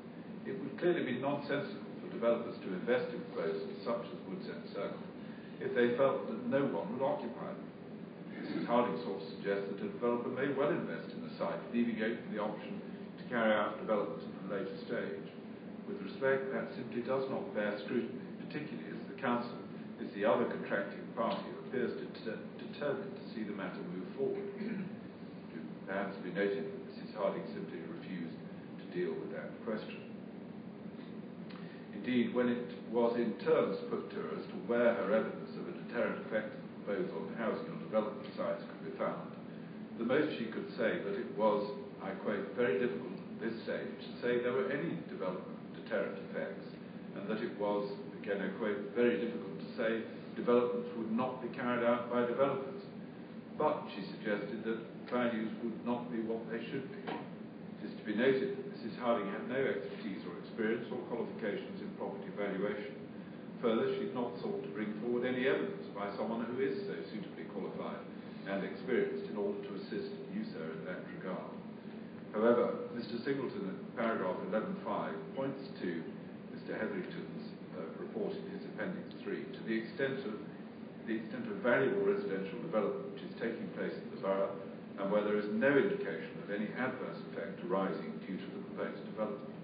It would clearly be nonsensical for developers to invest in proposals such as Woodsend Circle if they felt that no one would occupy them. Mrs. Harding's source suggests that a developer may well invest in the site, leaving open the option to carry out development at a later stage. With respect, that simply does not bear scrutiny, particularly as the Council is the other contracting party who appears determined to see the matter move forward. It should perhaps be noted that Mrs. Harding simply refused to deal with that question. Indeed, when it was in terms put to her as to where her evidence of a deterrent effect of the proposal on housing or development sites could be found, the most she could say that it was, I quote, very difficult at this stage to say there were any development deterrent effects, and that it was, again I quote, very difficult to say developments would not be carried out by developers. But she suggested that values would not be what they should be. It is to be noted that Mrs. Harding had no expertise or experience or qualifications in property valuation. Further, she had not sought to bring forward any evidence by someone who is so suitably qualified and experienced in order to assist USER in that regard. However, Mr. Singleton in paragraph 11.5 points to Mr. Hetherington's report in his Appendix 3 to the extent of valuable residential development which is taking place in the borough, and where there is no indication of any adverse effect arising due to the proposed development.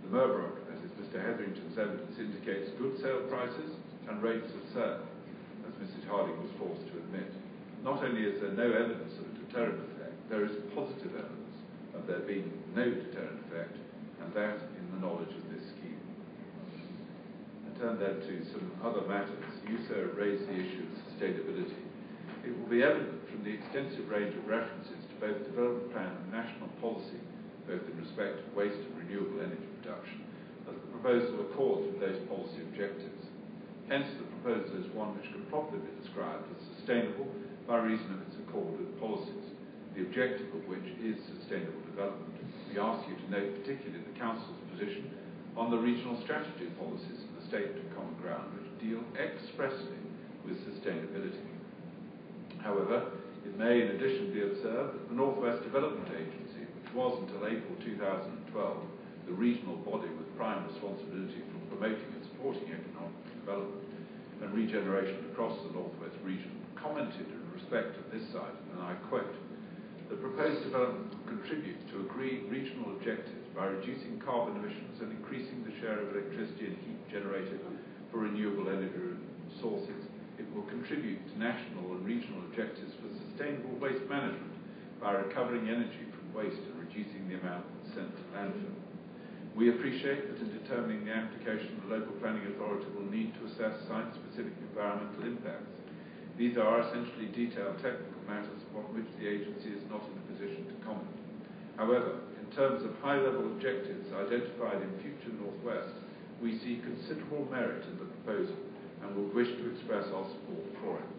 The Merbrook, that is Mr. Hetherington's evidence, indicates good sale prices and rates of sale, as Mrs. Harding was forced to admit. Not only is there no evidence of a deterrent effect, there is positive evidence of there being no deterrent effect, and that in the knowledge of this scheme. I turn then to some other matters. USER raised the issue of sustainability. It will be evident from the extensive range of references to both development plan and national policy, both in respect of waste and renewable energy production, that the proposal accords with those policy objectives. Hence, the proposal is one which can properly be described as sustainable by reason of its accord with policies, the objective of which is sustainable development. We ask you to note particularly the Council's position on the regional strategy policies of the Statement of Common Ground, which deal expressly with sustainability. However, it may in addition be observed that the North West Development Agency, which was until April 2012 the regional body with prime responsibility for promoting and supporting economic development and regeneration across the North West region, commented in respect of this site, and I quote, "The proposed development will contribute to agreed regional objectives by reducing carbon emissions and increasing the share of electricity and heat generated for renewable energy sources. It will contribute to national and regional objectives for sustainable waste management by recovering energy from waste and reducing the amount sent to landfill. We appreciate that in determining the application, the local planning authority will need to assess site-specific environmental impacts. These are essentially detailed technical matters upon which the agency is not in a position to comment. However, in terms of high-level objectives identified in Future North West, we see considerable merit in the proposal and would wish to express our support for it.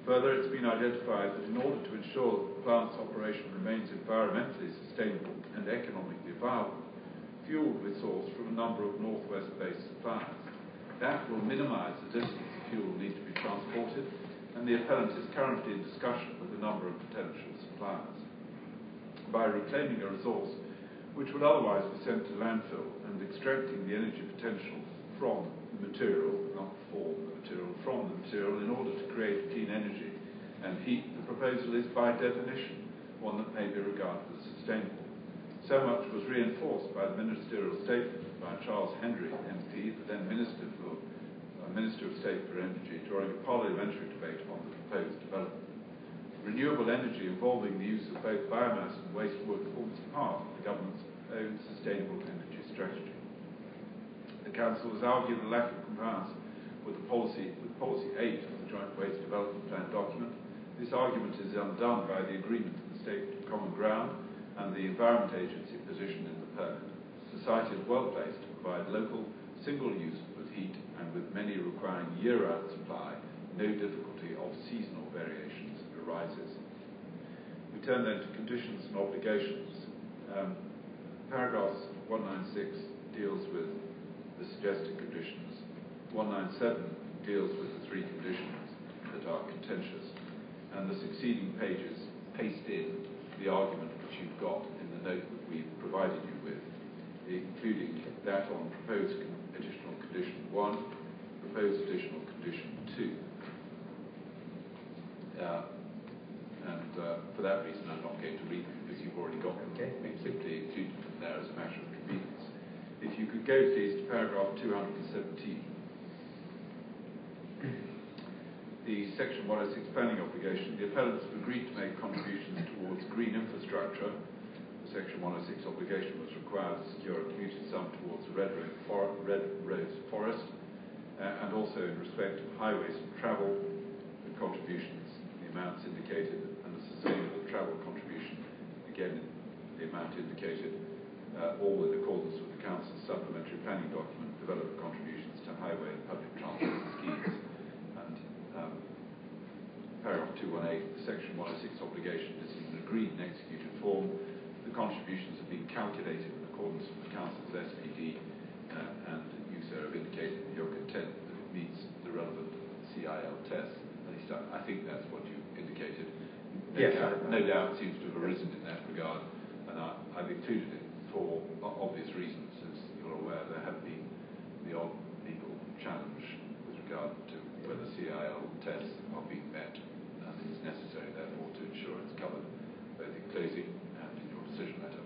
Further, it's been identified that in order to ensure that the plant's operation remains environmentally sustainable and economically viable, fuel will be sourced from a number of northwest-based suppliers. That will minimise the distance the fuel will need to be transported, and the appellant is currently in discussion with a number of potential suppliers. By reclaiming a resource which would otherwise be sent to landfill and extracting the energy potential from the material, not for the material, from the material in order to create clean energy and heat, the proposal is by definition one that may be regarded as sustainable. So much was reinforced by the ministerial statement by Charles Henry, MP, the then Minister of State for Energy, during a parliamentary debate on the proposed development. Renewable energy involving the use of both biomass and waste wood forms part of the government's own sustainable energy strategy. The Council has argued the lack of compliance with policy 8 of the Joint Waste Development Plan document. This argument is undone by the agreement in the Statement of Common Ground, and the Environment Agency position in the permit, the site is well placed to provide local, single use with heat, and with many requiring year-round supply, no difficulty of seasonal variations arises. We turn then to conditions and obligations. Paragraphs 196 deals with the suggested conditions. 197 deals with the three conditions that are contentious. And the succeeding pages paste in the argument which you've got in the note that we've provided you with, including that on proposed additional condition 1, proposed additional condition 2. For that reason, I'm not going to read them because you've already got them. Okay. We've simply included them there as a matter of convenience. If you could go, please, to paragraph 217. The Section 106 planning obligation. The appellants have agreed to make contributions towards green infrastructure. The Section 106 obligation was required to secure a commuted sum towards the Red Rose Forest, and also in respect of highways and travel, the contributions, the amounts indicated, and the sustainable travel contribution, again the amount indicated, all in accordance with the Council's supplementary planning document, development contributions to highway and public transport schemes. And paragraph 218, the Section 106 obligation is in an agreed and executed form. The contributions have been calculated in accordance with the Council's SPD, and you, sir, have indicated that you're content that it meets the relevant CIL tests. At least I think that's what you indicated. No doubt seems to have arisen in that regard, and I've included it for obvious reasons. As you're aware, there have been the odd legal challenge with regard to whether CIL tests are being met, and it's necessary, therefore, to ensure it's covered both in closing and in your decision letter.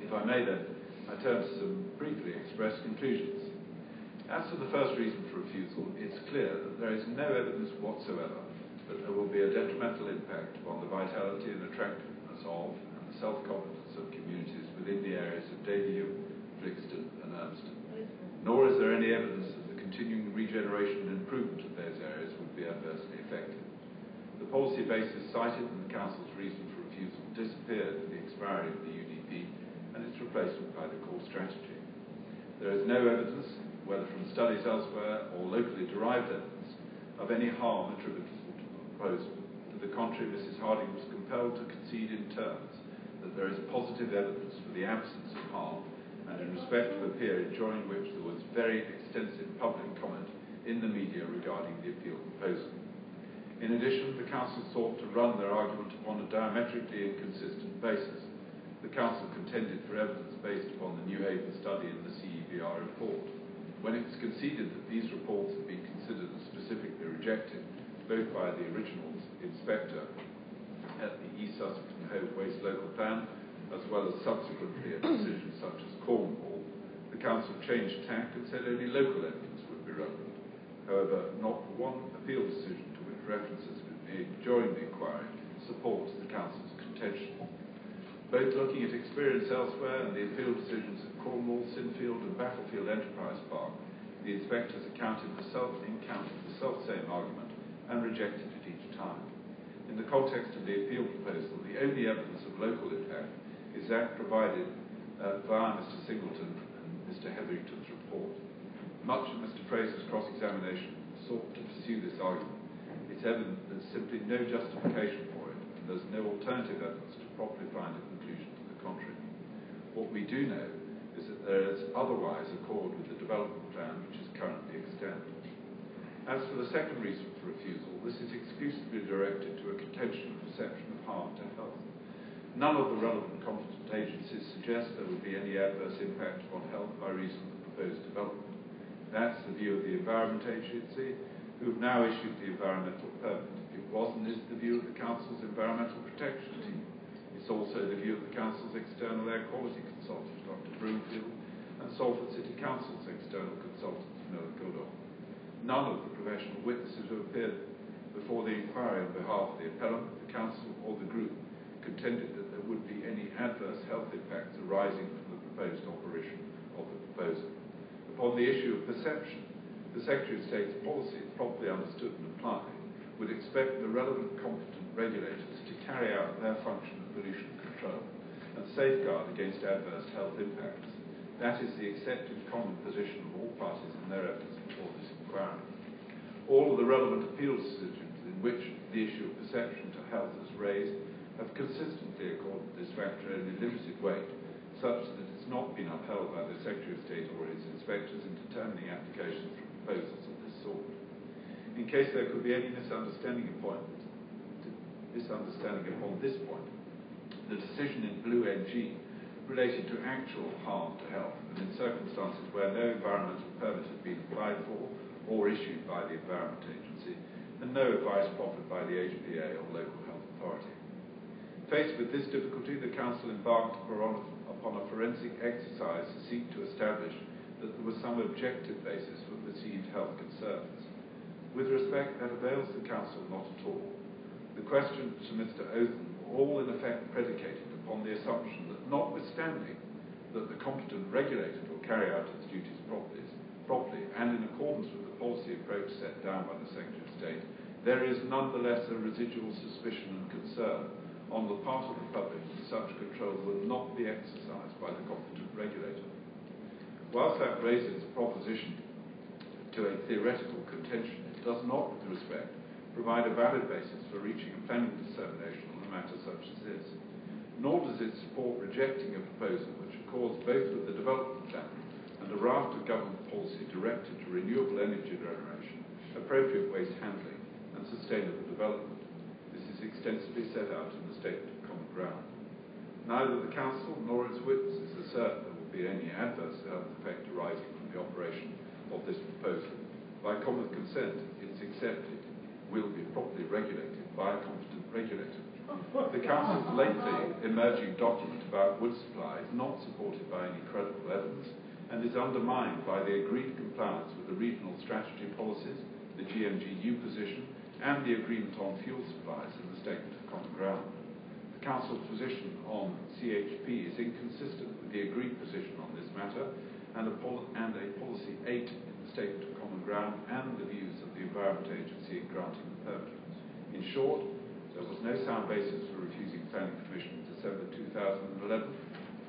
If I may then, I turn to some briefly expressed conclusions. As to the first reason for refusal, it's clear that there is no evidence whatsoever that there will be a detrimental impact on the vitality and attractiveness of and the self-confidence of communities within the areas of Davyhulme, Brixton and Urmston. Nor is there any evidence that the continuing regeneration and improvement of those areas would be adversely affected. The policy basis cited in the Council's reason for refusal disappeared with the expiry of the UDP and its replacement by the core strategy. There is no evidence, whether from studies elsewhere or locally derived evidence, of any harm attributable to the proposal. To the contrary, Mrs. Harding was compelled to concede in terms that there is positive evidence for the absence of harm, and in respect of a period during which there was very extensive public comment in the media regarding the appeal proposal. In addition, the Council sought to run their argument upon a diametrically inconsistent basis. The Council contended for evidence based upon the New Haven study and the CEBR report. When it was conceded that these reports had been considered as specifically rejected, both by the original inspector at the East Sussex and Hove Waste Local Plan, as well as subsequently at decisions such as Cornwall, the Council changed tack and said only local evidence would be relevant. However, not one appeal decision to which references have been made during the inquiry supports the Council's contention. Both looking at experience elsewhere and the appeal decisions at Cornwall, Sinfield and Battlefield Enterprise Park, the inspectors encountered the self-same argument and rejected it each time. In the context of the appeal proposal, the only evidence of local impact is that provided via Mr. Singleton and Mr. Hetherington's report. Much of Mr. Fraser's cross-examination sought to pursue this argument. It's evident there's simply no justification for it, and there's no alternative evidence to properly find a conclusion to the contrary. What we do know is that there is otherwise accord with the development plan which is currently extant. As for the second reason for refusal, this is exclusively directed to a contention of perception of harm to health. None of the relevant competent agencies suggest there would be any adverse impact upon health by reason of the proposed development. That's the view of the Environment Agency, who have now issued the environmental permit. It was and is the view of the Council's Environmental Protection Team. It's also the view of the Council's external air quality consultant, Dr. Broomfield, and Salford City Council's external consultant, Miller Goodall. None of the professional witnesses who appeared before the inquiry on behalf of the appellant, the Council, or the group contended that there would be any adverse health impacts arising from the proposed operation of the proposal. Upon the issue of perception, the Secretary of State's policy, properly understood and applied, would expect the relevant competent regulators to carry out their function of pollution control and safeguard against adverse health impacts. That is the accepted common position of all parties in their efforts before this inquiry. All of the relevant appeals decisions in which the issue of perception to health is raised have consistently accorded this factor only limited weight, such that it has not been upheld by the Secretary of State or his inspectors in determining applications from proposals of this sort. In case there could be any misunderstanding upon this point, the decision in Blue NG related to actual harm to health and in circumstances where no environmental permit had been applied for or issued by the Environment Agency and no advice proffered by the HPA or local health authority. Faced with this difficulty, the Council embarked upon a forensic exercise to seek to establish that there was some objective basis for perceived health concerns. With respect, that avails the Council not at all. The questions to Mr. Oatham were all in effect predicated upon the assumption that, notwithstanding that the competent regulator will carry out its duties properly and in accordance with the policy approach set down by the Secretary of State, there is nonetheless a residual suspicion and concern on the part of the public that such control will not be exercised by the competent regulator. Whilst that raises a proposition to a theoretical contention, it does not, with respect, provide a valid basis for reaching a planning determination on a matter such as this. Nor does it support rejecting a proposal which accords both with the development plan and a raft of government policy directed to renewable energy generation, appropriate waste handling, and sustainable development. This is extensively set out in the Statement of Common Ground. Neither the Council nor its witnesses assert there will be any adverse health effect arising from the operation of this proposal. By common consent, it is accepted, will be properly regulated by a competent regulator. The Council's lately emerging document about wood supply is not supported by any credible evidence and is undermined by the agreed compliance with the regional strategy policies, the GMGU position, and the agreement on fuel supplies in the Statement of Common Ground. The Council's position on CHP is inconsistent with the agreed position on this matter and a policy 8 in the Statement of Common Ground and the views of the Environment Agency in granting the permit. In short, there was no sound basis for refusing planning permission in December 2011,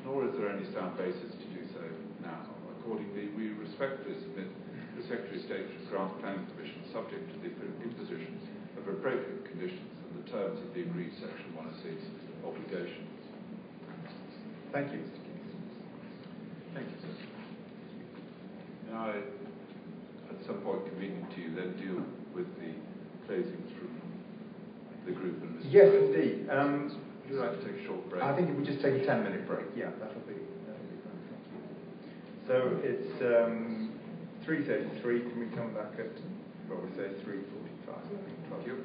nor is there any sound basis to do so now. Accordingly, we respectfully submit the Secretary of State should grant planning permission subject to the imposition of appropriate conditions and the terms of the agreed Section 106 obligations. Thank you, Mr. Kingston. Thank you, sir. Now, at some point convenient to you, then deal with the closings from the group and Mr. Yes, Gray. indeed. Would you like to take a short break? I think if we just take a 10-minute break, yeah, that'll be fine. Thank you. So it's 3:33. Can we come back at, well, we say 3:45? Thank you.